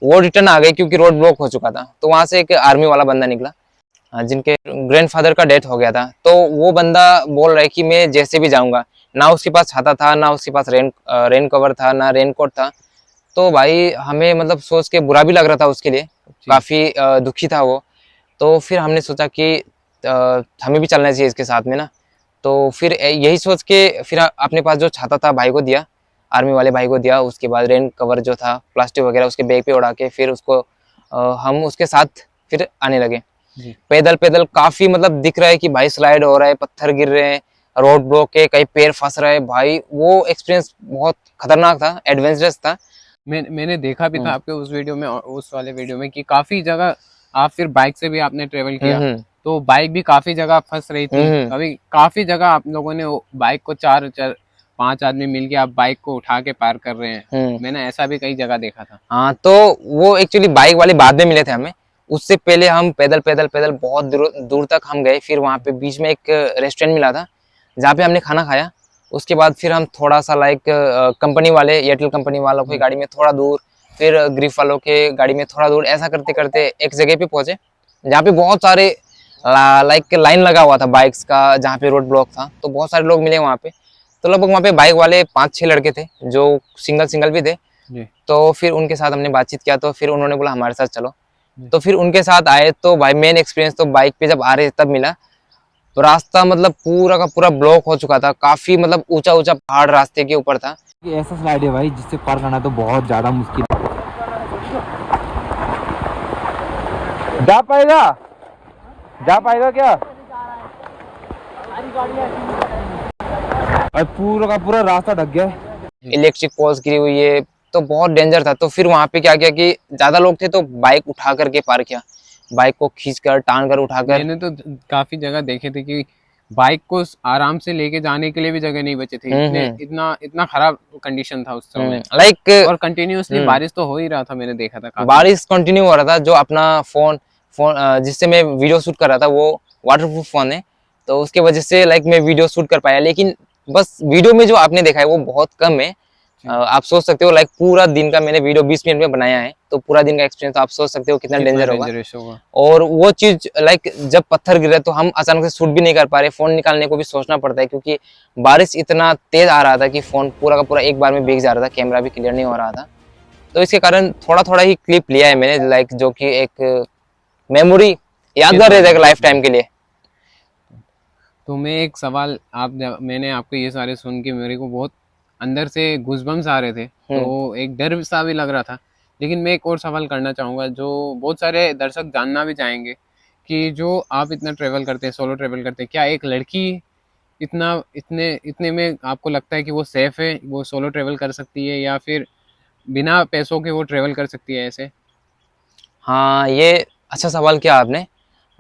वो रिटर्न आ गई क्योंकि रोड ब्लॉक हो चुका था। तो वहाँ से एक आर्मी वाला बंदा निकला, जिनके ग्रैंडफादर का डेथ हो गया था। तो वो बंदा बोल रहा है कि मैं जैसे भी जाऊंगा, ना उसके पास छाता था, ना उसके पास रेन कवर था, ना रेनकोट था। तो भाई हमें मतलब सोच के बुरा भी लग रहा था उसके लिए, काफी दुखी था वो। तो फिर हमने सोचा कि हमें भी चलना चाहिए इसके साथ में ना। तो फिर यही सोच के फिर अपने पास जो छाता था भाई को दिया, आर्मी वाले भाई को दिया। उसके बाद रेन कवर जो था प्लास्टिक वगैरह उसके बैग पे उड़ा के फिर उसको हम उसके साथ फिर आने लगे पैदल काफी मतलब दिख रहा है कि भाई स्लाइड हो रहा है, पत्थर गिर रहे हैं, रोड ब्लॉक है, कहीं पैर फंस रहा है। भाई वो एक्सपीरियंस बहुत खतरनाक था, एडवेंचरस था। मैंने देखा भी था आपके उस वीडियो में, उस वाले वीडियो में, कि काफी जगह आप फिर बाइक से भी आपने ट्रेवल किया, तो बाइक भी काफी जगह फंस रही थी, अभी काफी जगह आप लोगों ने बाइक को चार 5 आदमी मिलके आप बाइक को उठा के पार कर रहे हैं। मैंने ऐसा भी कई जगह देखा था। हाँ, तो वो एक्चुअली बाइक वाले बाद में मिले थे हमें। उससे पहले हम पैदल पैदल पैदल बहुत दूर तक हम गए। फिर वहाँ पे बीच में एक रेस्टोरेंट मिला था जहाँ पे हमने खाना खाया। उसके बाद फिर हम थोड़ा सा लाइक कंपनी वाले, एयरटेल कंपनी वालों की गाड़ी में थोड़ा दूर, फिर ग्रिफ वालों के गाड़ी में थोड़ा दूर, ऐसा करते करते एक जगह पे पहुंचे जहाँ पे बहुत सारे लाइक लाइन लगा हुआ था बाइक्स का, जहाँ पे रोड ब्लॉक था। तो बहुत सारे लोग मिले वहाँ पे। तो लगभग वहाँ पे बाइक वाले 5-6 लड़के थे जो सिंगल भी थे। तो फिर उनके साथ हमने बातचीत किया, तो फिर उन्होंने बोला हमारे साथ चलो। तो फिर उनके साथ आए। तो भाई मेन एक्सपीरियंस तो बाइक पे जब आ रहे तब मिला। तो रास्ता मतलब पूरा का पूरा ब्लॉक हो चुका था। काफी मतलब ऊंचा ऊंचा पहाड़ रास्ते के ऊपर था। ऐसा स्लाइड है भाई जिससे पार करना तो बहुत ज्यादा मुश्किल है। जा पाएगा क्या? पूरा का पूरा रास्ता ढक गया है। इलेक्ट्रिक पोल्स गिरी हुई है, तो बहुत डेंजर था। तो फिर वहां पे क्या किया कि ज्यादा लोग थे तो बाइक उठा करके पार किया, बाइक को खींचकर टांग कर उठाकर। मैंने तो काफी जगह देखे थे कि बाइक को आराम से लेके जाने के लिए भी जगह नहीं बचे थे। इतना खराब कंडीशन था उस समय। लाइक और कंटिन्यूअसली बारिश तो हो ही रहा था, मैंने देखा था काफी। बारिश कंटिन्यू हो रहा था। जो अपना फोन जिससे मैं वीडियो शूट कर रहा था वो वाटरप्रूफ फोन है, तो उसके वजह से लाइक मैं वीडियो शूट कर पाया। लेकिन बस वीडियो में जो आपने देखा है वो बहुत कम है। आप सोच सकते हो लाइक पूरा दिन का मैंने वीडियो 20 मिनट में बनाया है, तो पूरा दिन का एक्सपीरियंस आप सोच सकते हो कितना डेंजर होगा। और वो चीज लाइक जब पत्थर गिरे तो हम अचानक से शूट भी नहीं कर पा रहे, फोन निकालने को भी सोचना पड़ता है क्योंकि बारिश इतना तेज आ रहा था कि फोन पूरा का पूरा एक बार में भीग जा रहा था, कैमरा भी क्लियर नहीं हो रहा था। तो इसके कारण थोड़ा थोड़ा ही क्लिप लिया है मैंने, लाइक जो कि एक मेमोरी यादगार रह जाएगा लाइफ टाइम के लिए। तो मैं एक सवाल मैंने आपको ये सारे सुन के मेरे को बहुत अंदर से गूज़बम्स आ रहे थे, तो एक डर सा भी लग रहा था। लेकिन मैं एक और सवाल करना चाहूँगा जो बहुत सारे दर्शक जानना भी चाहेंगे कि जो आप इतना ट्रेवल करते हैं, सोलो ट्रेवल करते हैं, क्या एक लड़की इतने में आपको लगता है कि वो सेफ है, वो सोलो ट्रेवल कर सकती है, या फिर बिना पैसों के वो ट्रेवल कर सकती है ऐसे? हाँ, ये अच्छा सवाल किया आपने।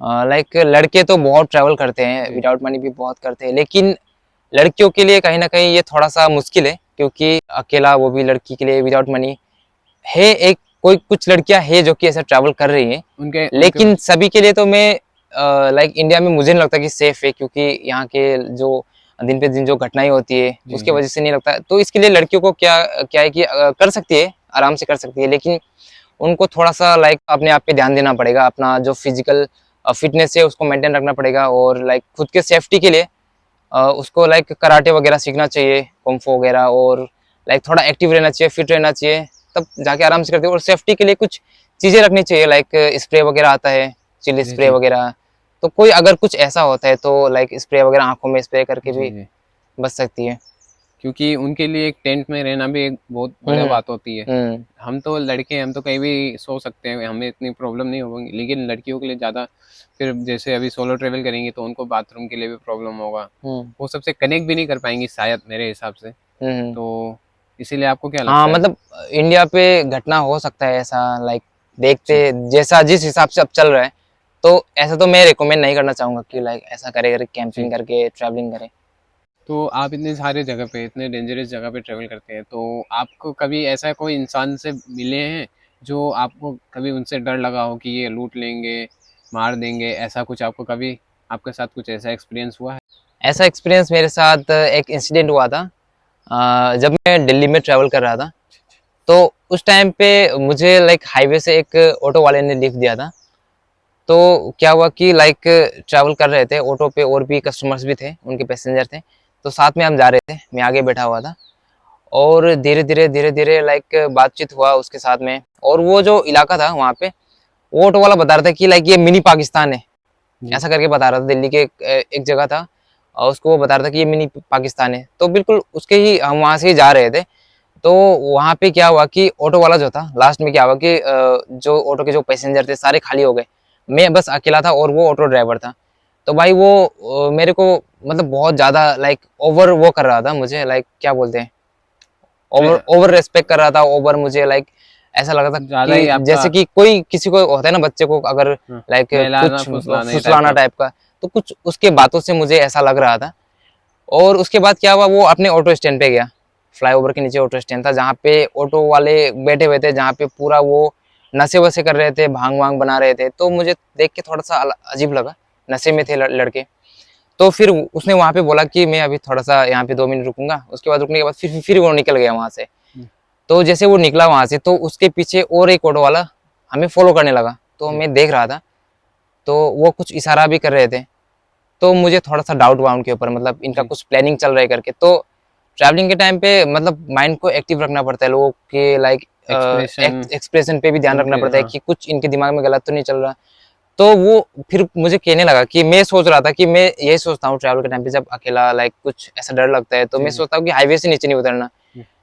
लाइक लड़के तो बहुत ट्रैवल करते हैं, विदाउट मनी भी बहुत करते हैं, लेकिन लड़कियों के लिए कहीं ना कहीं ये थोड़ा सा मुश्किल है क्योंकि अकेला, वो भी लड़की के लिए विदाउट मनी है। एक कुछ लड़कियां है जो कि ऐसा ट्रैवल कर रही हैं, लेकिन सभी के लिए तो मैं लाइक इंडिया में मुझे नहीं लगता कि सेफ है, क्योंकि यहाँ के जो दिन पे दिन जो घटनाएं होती है उसकी वजह से नहीं लगता। तो इसके लिए लड़कियों को क्या है कि कर सकती है, आराम से कर सकती है, लेकिन उनको थोड़ा सा लाइक अपने आप पे ध्यान देना पड़ेगा। अपना जो फिजिकल फिटनेस है उसको मेंटेन रखना पड़ेगा, और लाइक खुद के सेफ्टी के लिए उसको लाइक कराटे वगैरह सीखना चाहिए, कुंफू वगैरह, और लाइक थोड़ा एक्टिव रहना चाहिए, फिट रहना चाहिए, तब जाके आराम से करते हैं। और सेफ्टी के लिए कुछ चीजें रखनी चाहिए, लाइक स्प्रे वगैरह आता है, चिली स्प्रे वगैरह। तो कोई अगर कुछ ऐसा होता है तो लाइक स्प्रे वगैरह आंखों में स्प्रे करके भी बच सकती है, क्योंकि उनके लिए एक टेंट में रहना भी एक बहुत बड़ी बात होती है। हम तो लड़के हैं, हम तो कहीं भी सो सकते हैं, हमें इतनी प्रॉब्लम नहीं होगी, लेकिन लड़कियों के लिए ज़्यादा, फिर जैसे अभी सोलो ट्रेवल करेंगी तो उनको बाथरूम के लिए भी प्रॉब्लम होगा, वो सबसे कनेक्ट भी नहीं कर पाएंगी शायद मेरे हिसाब से। तो इसीलिए आपको क्या लगता है? हाँ, मतलब इंडिया पे घटना हो सकता है ऐसा, लाइक देखते जैसा जिस हिसाब से अब चल रहा है, तो ऐसा तो मैं रिकमेंड नहीं करना चाहूंगा कि लाइक ऐसा करे कैंपिंग करके ट्रैवलिंग करे। तो आप इतने सारे जगह पे, इतने डेंजरस जगह पे ट्रेवल करते हैं, तो आपको कभी ऐसा कोई इंसान से मिले हैं जो आपको कभी उनसे डर लगा हो कि ये लूट लेंगे, मार देंगे, ऐसा कुछ आपको कभी आपके साथ कुछ ऐसा एक्सपीरियंस हुआ है? ऐसा एक्सपीरियंस मेरे साथ एक इंसिडेंट हुआ था जब मैं दिल्ली में ट्रैवल कर रहा था। तो उस टाइम पे मुझे लाइक हाईवे से एक ऑटो वाले ने लिफ्ट दिया था। तो क्या हुआ कि लाइक ट्रैवल कर रहे थे ऑटो पे, और भी कस्टमर्स भी थे, उनके पैसेंजर थे। तो साथ में हम जा रहे थे, मैं आगे बैठा हुआ था, और धीरे धीरे लाइक बातचीत हुआ उसके साथ में। और वो जो इलाका था वहाँ पे, वो ऑटो वाला बता रहा था कि लाइक ये मिनी पाकिस्तान है, ऐसा करके बता रहा था। दिल्ली के एक जगह था, और उसको वो बता रहा था कि ये मिनी पाकिस्तान है। तो बिल्कुल उसके ही हम वहाँ से ही जा रहे थे। तो वहाँ पे क्या हुआ कि ऑटो वाला जो था, लास्ट में क्या हुआ कि जो ऑटो के जो पैसेंजर थे सारे खाली हो गए, मैं बस अकेला था और वो ऑटो ड्राइवर था। तो भाई वो मेरे को मतलब बहुत ज्यादा लाइक ओवर वो कर रहा था मुझे, लाइक क्या बोलते हैं, ओवर रेस्पेक्ट कर रहा था, ओवर मुझे लाइक ऐसा लगा था कि जैसे कि कोई किसी को होता है ना बच्चे को अगर लाइक कुछ फुसलाना टाइप का, तो कुछ उसके बातों से मुझे ऐसा लग रहा था। और उसके बाद क्या हुआ, वो अपने ऑटो स्टैंड पे गया। फ्लाईओवर के नीचे ऑटो स्टैंड था जहाँ पे ऑटो वाले बैठे हुए थे, जहाँ पे पूरा वो नशे वशे कर रहे थे, भांग वांग बना रहे थे। तो मुझे देख के थोड़ा सा अजीब लगा, नशे में थे लड़के। तो फिर उसने वहाँ पे बोला कि मैं अभी थोड़ा सा यहाँ पे 2 मिनट रुकूंगा। उसके बाद रुकने के बाद फिर वो निकल गया वहाँ से। तो जैसे वो निकला वहाँ से, तो उसके पीछे और एक ऑटो वाला हमें फॉलो करने लगा। तो मैं देख रहा था, तो वो कुछ इशारा भी कर रहे थे। तो मुझे थोड़ा सा डाउट हुआ उनके ऊपर, मतलब इनका कुछ प्लानिंग चल रहा है करके। तो ट्रैवलिंग के टाइम पे मतलब माइंड को एक्टिव रखना पड़ता है, लोगों के लाइक एक्सप्रेशन पे भी ध्यान रखना पड़ता है कि कुछ इनके दिमाग में गलत तो नहीं चल रहा। तो वो फिर मुझे कहने लगा कि मैं सोच रहा था कि मैं यही सोचता हूँ ट्रैवल के टाइम पे, जब अकेला लाइक कुछ ऐसा डर लगता है तो मैं सोचता हूँ कि हाईवे से नीचे नहीं उतरना।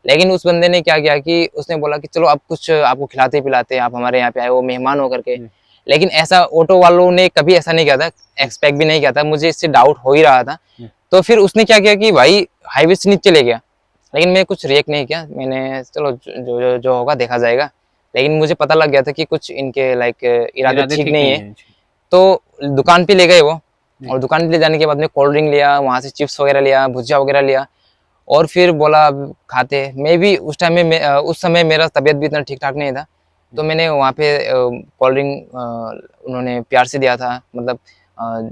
लेकिन उस बंदे ने क्या किया कि उसने बोला कि चलो अब कुछ आपको खिलाते पिलाते, आप हमारे यहाँ पे आए हो मेहमान हो करके। लेकिन ऐसा ऑटो वालों ने कभी ऐसा नहीं किया था, एक्सपेक्ट भी नहीं किया था, मुझे इससे डाउट हो ही रहा था। तो फिर उसने क्या किया कि भाई हाईवे से नीचे ले गया। लेकिन मैं कुछ रिएक्ट नहीं किया, मैंने चलो जो होगा देखा जाएगा। लेकिन मुझे पता लग गया था कि कुछ इनके लाइक इरादे ठीक नहीं है। तो दुकान पे ले गए वो, और दुकान पे ले जाने के बाद में कोल्ड ड्रिंक लिया, वहाँ से चिप्स वगैरह लिया, भुजिया वगैरह लिया, और फिर बोला अब खाते। मैं भी उस टाइम में उस समय मेरा तबीयत भी इतना ठीक ठाक नहीं था। तो मैंने वहाँ पे कोल्ड ड्रिंक उन्होंने प्यार से दिया था, मतलब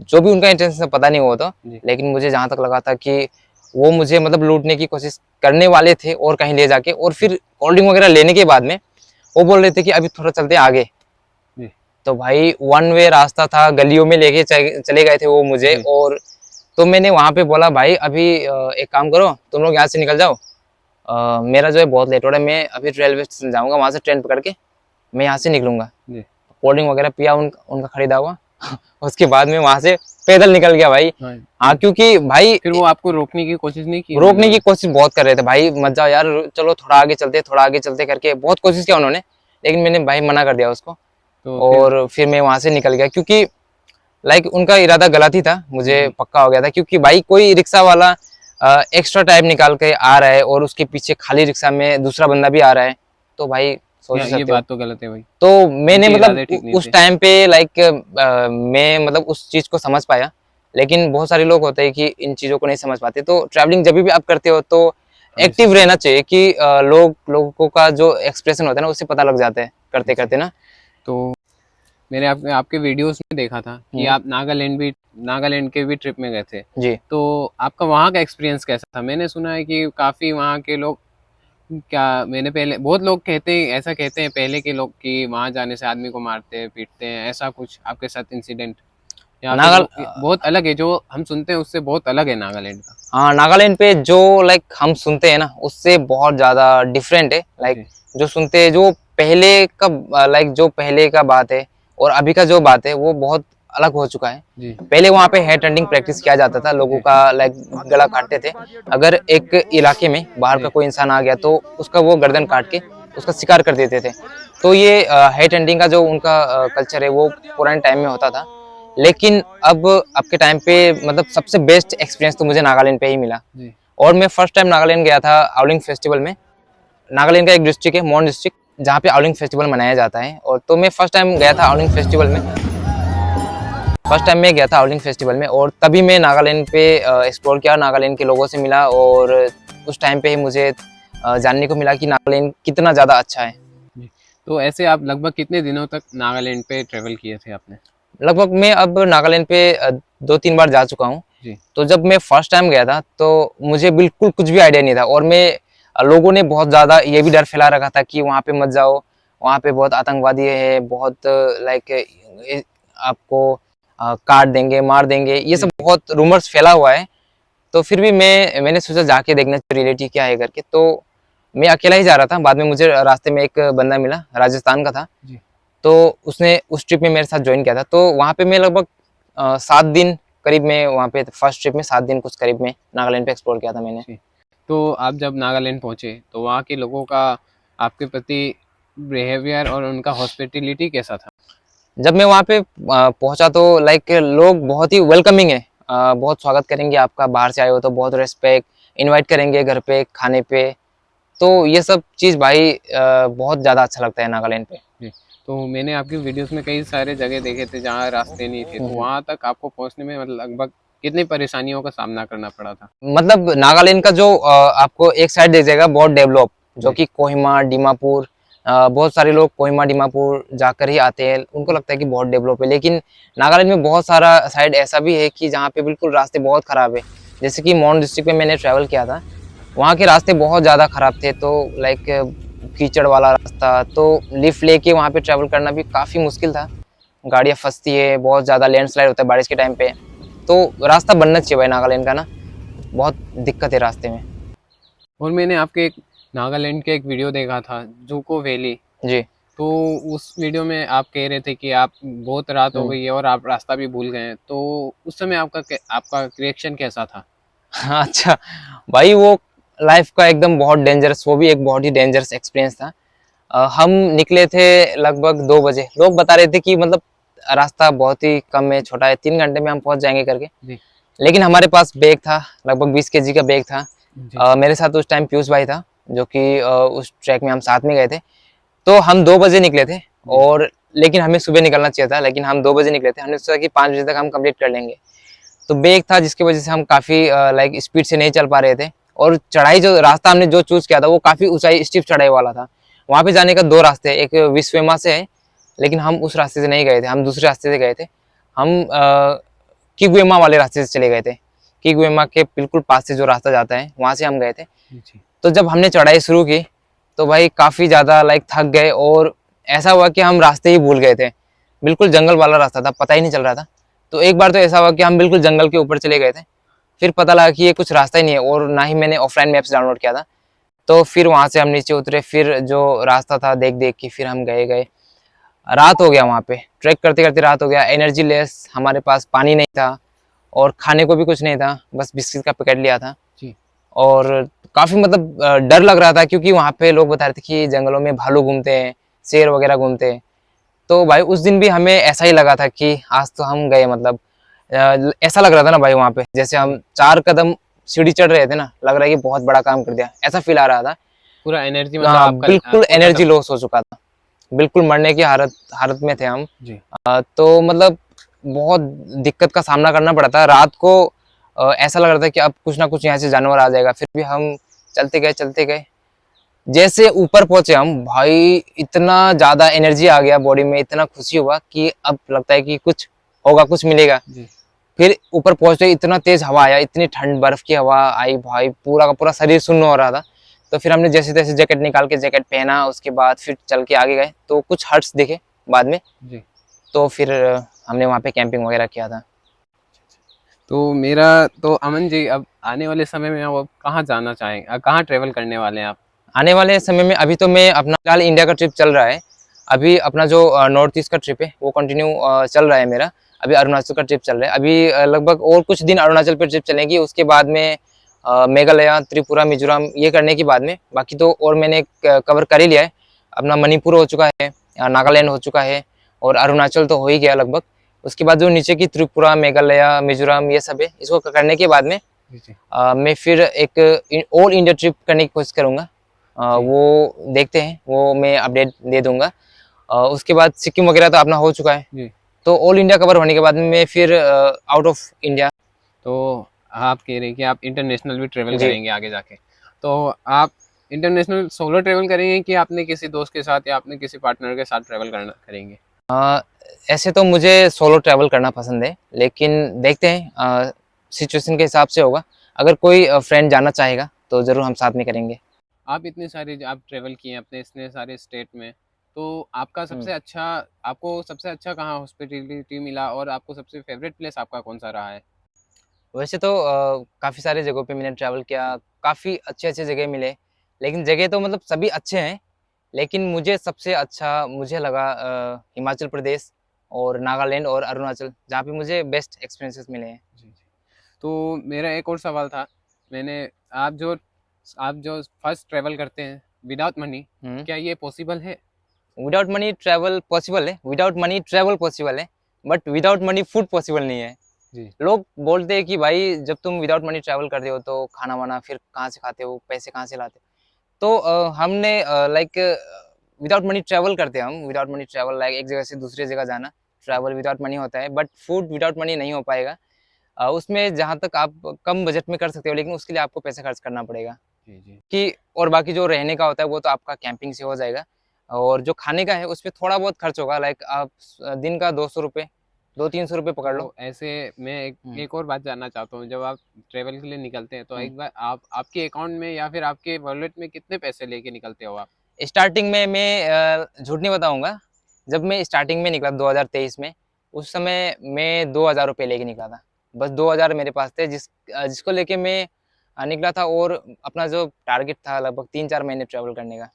जो भी उनका इंटेंशन पता नहीं हुआ था। लेकिन मुझे जहाँ तक लगा था कि वो मुझे मतलब लूटने की कोशिश करने वाले थे और कहीं ले जाके। और फिर कोल्ड ड्रिंक वगैरह लेने के बाद में वो बोल रहे थे कि अभी थोड़ा चलते आगे। तो भाई 1 वे रास्ता था, गलियों में लेके चले गए थे वो मुझे। और तो मैंने वहाँ पे बोला भाई अभी एक काम करो, तुम लोग यहाँ से निकल जाओ, मेरा जो है बहुत लेट हो रहा है, मैं अभी रेलवे स्टेशन जाऊँगा, वहाँ से ट्रेन पकड़ के मैं यहाँ से निकलूंगा। कोल्ड ड्रिंक वगैरह पिया, उनका खरीदा हुआ। उसके बाद में वहाँ से पैदल निकल गया भाई। हाँ, क्योंकि भाई फिर वो आपको रोकने की कोशिश नहीं की? रोकने की कोशिश बहुत कर रहे थे, भाई मत जाओ यार, चलो थोड़ा आगे चलते, थोड़ा आगे चलते करके बहुत कोशिश किया उन्होंने। लेकिन मैंने भाई मना कर दिया उसको। तो और फिर मैं वहां से निकल गया, क्योंकि लाइक उनका इरादा गलत ही था, मुझे पक्का हो गया था। क्योंकि भाई कोई रिक्शा वाला एक्स्ट्रा टाइम निकाल के आ रहा है और उसके पीछे खाली रिक्शा में दूसरा बंदा भी आ रहा है, तो भाई सोच सकते हो। ये बात तो गलत है भाई। तो मैंने मतलब उस टाइम पे लाइक मैं मतलब उस चीज को समझ पाया। लेकिन बहुत सारे लोग होते हैं कि इन चीजों को नहीं समझ पाते। तो ट्रैवलिंग जब भी आप करते हो तो एक्टिव रहना चाहिए कि लोगों का जो एक्सप्रेशन होता है ना, उससे पता लग जाता है करते करते ना। तो मैंने आपके वीडियोस में देखा था कि आप नागालैंड के भी ट्रिप में गए थे जी। तो आपका वहाँ का एक्सपीरियंस कैसा था? मैंने सुना है कि काफ़ी वहाँ के लोग मैंने पहले बहुत लोग ऐसा कहते हैं पहले के लोग कि वहाँ जाने से आदमी को मारते हैं, पीटते हैं। ऐसा कुछ आपके साथ इंसिडेंट या बहुत अलग है? जो हम सुनते हैं उससे बहुत अलग है नागालैंड का। हाँ, नागालैंड पे जो लाइक हम सुनते हैं ना, उससे बहुत ज्यादा डिफरेंट है। लाइक जो सुनते हैं, जो पहले का लाइक जो पहले का बात है और अभी का जो बात है, वो बहुत अलग हो चुका है। पहले वहाँ पे हेड हंटिंग प्रैक्टिस किया जाता था, लोगों का लाइक गला काटते थे। अगर एक इलाके में बाहर का कोई इंसान आ गया तो उसका वो गर्दन काट के उसका शिकार कर देते थे। तो ये हेड हंटिंग का जो उनका कल्चर है वो पुराने टाइम में होता था। लेकिन अब के टाइम पे मतलब सबसे बेस्ट एक्सपीरियंस तो मुझे नागालैंड पे ही मिला। और मैं फर्स्ट टाइम नागालैंड गया था आउलिंग फेस्टिवल में। नागालैंड का एक डिस्ट्रिक्ट है मोन डिस्ट्रिक्ट, जहाँ पे आउलिंग फेस्टिवल मनाया जाता है। और तो मैं फर्स्ट टाइम गया था आउलिंग फेस्टिवल में। और तभी मैं नागालैंड पे एक्सप्लोर किया, नागालैंड के लोगों से मिला। और उस टाइम पे ही मुझे जानने को मिला कि नागालैंड कितना ज़्यादा अच्छा है। तो ऐसे आप लगभग कितने दिनों तक नागालैंड पे ट्रेवल किए थे आपने? लगभग मैं अब नागालैंड पे 2-3 बार जा चुका हूँ। तो जब मैं फर्स्ट टाइम गया था तो मुझे बिल्कुल कुछ भी आइडिया नहीं था। और मैं लोगों ने बहुत ज़्यादा ये भी डर फैला रखा था कि वहाँ पे मत जाओ, वहाँ पे बहुत आतंकवादी है, बहुत लाइक आपको काट देंगे, मार देंगे, ये सब बहुत रूमर्स फैला हुआ है। तो फिर भी मैंने सोचा जाके देखना रियलिटी क्या है करके। तो मैं अकेला ही जा रहा था। बाद में मुझे रास्ते में एक बंदा मिला, राजस्थान का था। तो उसने उस ट्रिप में मेरे साथ ज्वाइन किया था। तो वहाँ पे मैं लगभग 7 दिन करीब में वहाँ पे फर्स्ट ट्रिप में 7 दिन कुछ करीब में नागालैंड पे एक्सप्लोर किया था मैंने। तो आप जब नागालैंड पहुँचे तो वहाँ के लोगों का आपके प्रति बिहेवियर और उनका हॉस्पिटैलिटी कैसा था? जब मैं वहाँ पे पहुँचा तो लाइक लोग बहुत ही वेलकमिंग है, बहुत स्वागत करेंगे आपका, बाहर से आए हो तो बहुत रेस्पेक्ट, इनवाइट करेंगे घर पे खाने पे। तो ये सब चीज़ भाई बहुत ज़्यादा अच्छा लगता है नागालैंड पे। तो मैंने आपकी वीडियोस में कई सारे जगह देखे थे जहाँ रास्ते नहीं थे, तो वहाँ तक आपको पहुँचने में मतलब लगभग कितनी परेशानियों का सामना करना पड़ा था? मतलब नागालैंड का जो आपको एक साइड देख जाएगा बहुत डेवलप, जो कि कोहिमा, दीमापुर, बहुत सारे लोग कोहिमा, दीमापुर जाकर ही आते हैं, उनको लगता है कि बहुत डेवलप है। लेकिन नागालैंड में बहुत सारा साइड ऐसा भी है कि जहाँ पे बिल्कुल रास्ते बहुत ख़राब है। जैसे कि मोन डिस्ट्रिक्ट में मैंने ट्रैवल किया था, वहाँ के रास्ते बहुत ज़्यादा ख़राब थे। तो लाइक कीचड़ वाला रास्ता, तो लिफ्ट लेके वहाँ पे ट्रैवल करना भी काफ़ी मुश्किल था। गाड़ियाँ फंसती है, बहुत ज़्यादा लैंडस्लाइड होता है बारिश के टाइम पे। तो रास्ता बनना चाहिए भाई नागालैंड का ना, बहुत दिक्कत है रास्ते में। और मैंने आपके एक नागालैंड के एक वीडियो देखा था, जुको वैली। जी। तो उस वीडियो में आप कह रहे थे कि आप बहुत रात हो गई है और आप रास्ता भी भूल गए हैं। तो उस समय आपका रिएक्शन कैसा था? हाँ, अच्छा भाई, वो लाइफ का एकदम बहुत डेंजरस, वो भी एक बहुत ही डेंजरस एक्सपीरियंस था। हम निकले थे लगभग 2 बजे। लोग बता रहे थे कि मतलब रास्ता बहुत ही कम है, छोटा है, 3 घंटे में हम पहुंच जाएंगे करके। जी। लेकिन हमारे पास बैग था, लगभग 20 केजी का बैग था। जी। मेरे साथ उस टाइम पीयूष भाई था, जो कि उस ट्रैक में हम साथ में गए थे। तो हम 2 बजे निकले थे, और लेकिन हमें सुबह निकलना चाहिए था, लेकिन हम 2 बजे निकले थे। हमने सोचा कि 5 बजे तक हम कंप्लीट कर लेंगे। तो बैग था, जिसकी वजह से हम काफ़ी लाइक स्पीड से नहीं चल पा रहे थे। और चढ़ाई, जो रास्ता हमने जो चूज़ किया था, वो काफ़ी ऊंचाई स्टीप चढ़ाई वाला था। वहाँ पे जाने का 2 रास्ते हैं, एक विश्वेमा से है, लेकिन हम उस रास्ते से नहीं गए थे, हम दूसरे रास्ते से गए थे। हम किगुएमा वाले रास्ते से चले गए थे। किगुएमा के बिल्कुल पास से जो रास्ता जाता है, वहाँ से हम गए थे। जी। तो जब हमने चढ़ाई शुरू की, तो भाई काफ़ी ज़्यादा लाइक थक गए, और ऐसा हुआ कि हम रास्ते ही भूल गए थे। बिल्कुल जंगल वाला रास्ता था, पता ही नहीं चल रहा था। तो एक बार तो ऐसा हुआ कि हम बिल्कुल जंगल के ऊपर चले गए थे, फिर पता लगा कि ये कुछ रास्ता ही नहीं है, और ना ही मैंने ऑफलाइन मैप्स डाउनलोड किया था। तो फिर वहाँ से हम नीचे उतरे, फिर जो रास्ता था देख देख के फिर हम गए। रात हो गया वहाँ पे, ट्रैक करते करते रात हो गया। एनर्जी लेस, हमारे पास पानी नहीं था, और खाने को भी कुछ नहीं था, बस बिस्किट का पैकेट लिया था। जी। और काफ़ी मतलब डर लग रहा था, क्योंकि वहाँ पे लोग बता रहे थे कि जंगलों में भालू घूमते हैं, शेर वगैरह घूमते हैं। तो भाई उस दिन भी हमें ऐसा ही लगा था कि आज तो हम गए, मतलब ऐसा लग रहा था ना भाई, वहाँ पे जैसे हम 4 कदम सीढ़ी चढ़ रहे थे ना, लग रहा है कि बहुत बड़ा काम कर दिया, ऐसा फील आ रहा था। पूरा एनर्जी मतलब हाँ, आपका बिल्कुल आपको एनर्जी खत्म। लॉस हो चुका था, बिल्कुल मरने की हालत में थे हम। जी। तो मतलब बहुत दिक्कत का सामना करना पड़ा था रात को। ऐसा लग रहा था कि अब कुछ ना कुछ यहाँ से जानवर आ जाएगा, फिर भी हम चलते गए। जैसे ऊपर पहुंचे हम, भाई इतना ज्यादा एनर्जी आ गया बॉडी में, इतना खुशी हुआ कि अब लगता है कि कुछ होगा, कुछ मिलेगा। जी। फिर ऊपर पहुंचते इतना तेज हवा आया, इतनी ठंड, बर्फ की हवा आई भाई, पूरा का पूरा शरीर सुन्न हो रहा था। तो फिर हमने जैसे तैसे जैकेट निकाल के जैकेट पहना, उसके बाद फिर चल के आगे गए, तो कुछ हट्स दिखे बाद में। जी। तो फिर हमने वहाँ पे कैंपिंग वगैरह किया था। तो मेरा तो अमन जी, अब आने वाले समय में आप कहाँ जाना चाहेंगे, कहाँ ट्रेवल करने वाले हैं आप? आने वाले समय में अभी तो मैं अपना फिलहाल इंडिया का ट्रिप चल रहा है। अभी अपना जो नॉर्थ ईस्ट का ट्रिप है वो कंटिन्यू चल रहा है मेरा। अभी अरुणाचल का ट्रिप चल रहा है, अभी लगभग और कुछ दिन अरुणाचल पे ट्रिप चलेगी, उसके बाद में मेघालय, त्रिपुरा, मिजोरम ये करने के बाद में बाकी तो और मैंने कवर कर ही लिया है। अपना मणिपुर हो चुका है, नागालैंड हो चुका है, और अरुणाचल तो हो ही गया लगभग। उसके बाद जो नीचे की त्रिपुरा, मेघालय, मिजोरम ये सब है, इसको करने के बाद में जी। मैं फिर एक ऑल इंडिया ट्रिप करने की कोशिश करूँगा। जी। वो देखते हैं, वो मैं अपडेट दे दूंगा। उसके बाद सिक्किम वगैरह तो अपना हो चुका है, जी। तो ऑल इंडिया कवर होने के बाद में मैं फिर आउट ऑफ इंडिया। तो आप कह रहे हैं कि आप इंटरनेशनल भी ट्रेवल जी। करेंगे आगे जाके। तो आप इंटरनेशनल सोलो ट्रेवल करेंगे कि आपने किसी दोस्त के साथ या आपने किसी पार्टनर के साथ ट्रेवल करना करेंगे? ऐसे तो मुझे सोलो ट्रैवल करना पसंद है, लेकिन देखते हैं, सिचुएशन के हिसाब से होगा। अगर कोई फ्रेंड जाना चाहेगा तो ज़रूर हम साथ में करेंगे। आप इतने सारे आप ट्रेवल किए हैं अपने इतने सारे स्टेट में, तो आपका हम्म। आपको सबसे अच्छा कहाँ हॉस्पिटैलिटी मिला और आपको सबसे फेवरेट प्लेस आपका कौन सा रहा है? वैसे तो काफ़ी सारे जगहों पे मैंने ट्रैवल किया, काफ़ी अच्छे जगह मिले, लेकिन जगह तो मतलब सभी अच्छे हैं। लेकिन मुझे सबसे अच्छा मुझे लगा हिमाचल प्रदेश और नागालैंड और अरुणाचल, जहाँ पे मुझे बेस्ट एक्सपीरियंसेस मिले हैं। जी, जी। तो मेरा एक और सवाल था, मैंने आप जो आप जो फर्स्ट ट्रैवल करते हैं विदाउट मनी, क्या ये पॉसिबल है? विदाउट मनी ट्रैवल पॉसिबल है, विदाउट मनी ट्रैवल पॉसिबल है, but without money food possible नहीं है। जी। लोग बोलते हैं कि भाई जब तुम विदाउट मनी ट्रैवल करते हो तो खाना वाना फिर कहाँ से खाते हो, पैसे कहाँ से लाते हो? तो हमने लाइक विदाउट मनी ट्रैवल करते हैं हम, विदाउट मनी ट्रैवल लाइक एक जगह से दूसरी जगह जाना, ट्रैवल विदाउट मनी होता है, बट फूड विदाउट मनी नहीं हो पाएगा। उसमें जहाँ तक आप कम बजट में कर सकते हो, लेकिन उसके लिए आपको पैसा खर्च करना पड़ेगा जी जी कि, और बाकी जो रहने का होता है वो तो आपका कैंपिंग से हो जाएगा, और जो खाने का है उस पर थोड़ा बहुत खर्च होगा, लाइक आप दिन का 200 रुपये 200-300 रुपये पकड़ लो। तो ऐसे मैं एक और बात जानना चाहता हूँ, जब आप ट्रेवल के लिए निकलते हैं तो एक बार आपके अकाउंट में या फिर आपके वॉलेट में कितने पैसे लेके निकलते हो आप? स्टार्टिंग में मैं झूठ नहीं बताऊंगा, जब मैं स्टार्टिंग में निकला 2023 में, उस समय मैं 2000 रुपये लेके निकला था। बस 2000 मेरे पास थे, जिसको लेके मैं निकला था, और अपना जो टारगेट था लगभग 3-4 महीने ट्रैवल करने का।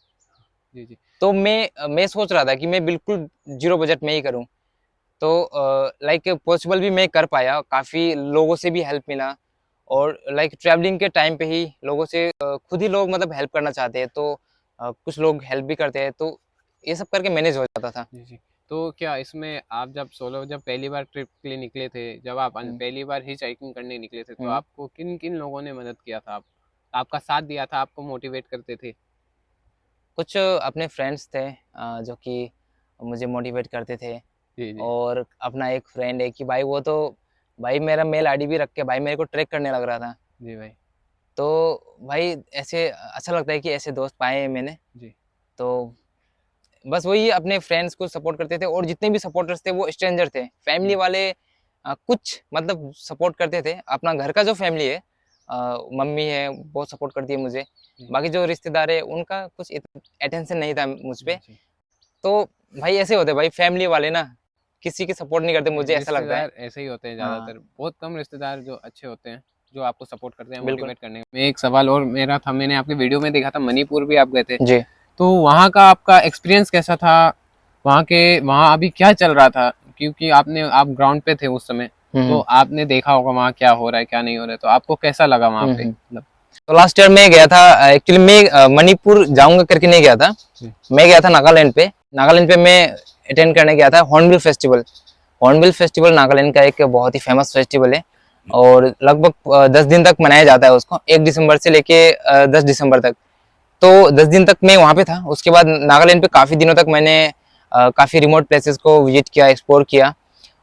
जी जी तो मैं सोच रहा था कि मैं बिल्कुल जीरो बजट में ही करूं, तो लाइक पॉसिबल भी मैं कर पाया, काफ़ी लोगों से भी हेल्प मिला, और लाइक ट्रैवलिंग के टाइम पे ही लोगों से खुद ही लोग मतलब हेल्प करना चाहते हैं, तो कुछ लोग हेल्प भी करते हैं, तो ये सब करके मैनेज हो जाता था। जी जी। तो क्या इसमें आप जब पहली बार ट्रिप के लिए निकले थे, जब आप पहली बार हिच हाइकिंग करने निकले थे, तो आपको किन किन लोगों ने मदद किया था, आपका साथ दिया था, आपको मोटिवेट करते थे? कुछ अपने फ्रेंड्स थे जो कि मुझे मोटिवेट करते थे, जी जी और अपना एक फ्रेंड है कि भाई वो तो भाई मेरा मेल आईडी भी रख के भाई मेरे को ट्रैक करने लग रहा था। जी भाई तो भाई ऐसे अच्छा लगता है कि ऐसे दोस्त पाए हैं मैंने। जी तो बस वही अपने फ्रेंड्स को सपोर्ट करते थे, और जितने भी सपोर्टर्स थे वो स्ट्रेंजर थे, फैमिली वाले कुछ मतलब सपोर्ट करते थे। अपना घर का जो फैमिली है, मम्मी है बहुत सपोर्ट करती है मुझे, बाकी जो रिश्तेदार है उनका कुछ अटेंशन नहीं था मुझ पे। जी। तो भाई ऐसे होते भाई फैमिली वाले ना, किसी की सपोर्ट नहीं करते, मुझे ऐसा लगता है। रिश्तेदार ऐसे ही होते हैं हाँ ज़्यादातर, बहुत कम रिश्तेदार जो अच्छे होते हैं, जो आपको सपोर्ट करते हैं बिल्कुल मोटिवेट करने में। एक सवाल और मेरा था, मैंने आपकी वीडियो में देखा था मणिपुर भी आप गए थे, जी। तो वहाँ का आपका एक्सपीरियंस कैसा था? वहाँ अभी क्या चल रहा था, क्योंकि आप ग्राउंड पे थे उस समय, तो आपने देखा होगा वहाँ क्या हो रहा है क्या नहीं हो रहा है, तो आपको कैसा लगा वहाँ पे? मतलब तो लास्ट ईयर मैं गया था, एक्चुअली मैं मणिपुर जाऊंगा करके नहीं गया था, मैं गया था नागालैंड पे। नागालैंड पे मैं अटेंड करने गया था hornbill festival. Hornbill festival Nagaland का एक बहुत ही फेमस फेस्टिवल है, और लगभग 10 दिन तक मनाया जाता है उसको, 1 दिसंबर से लेके 10 दिसंबर तक। तो 10 दिन तक मैं वहाँ पे था। उसके बाद नागालैंड पे काफ़ी दिनों तक मैंने काफ़ी रिमोट प्लेसेस को विजिट किया, एक्सप्लोर किया।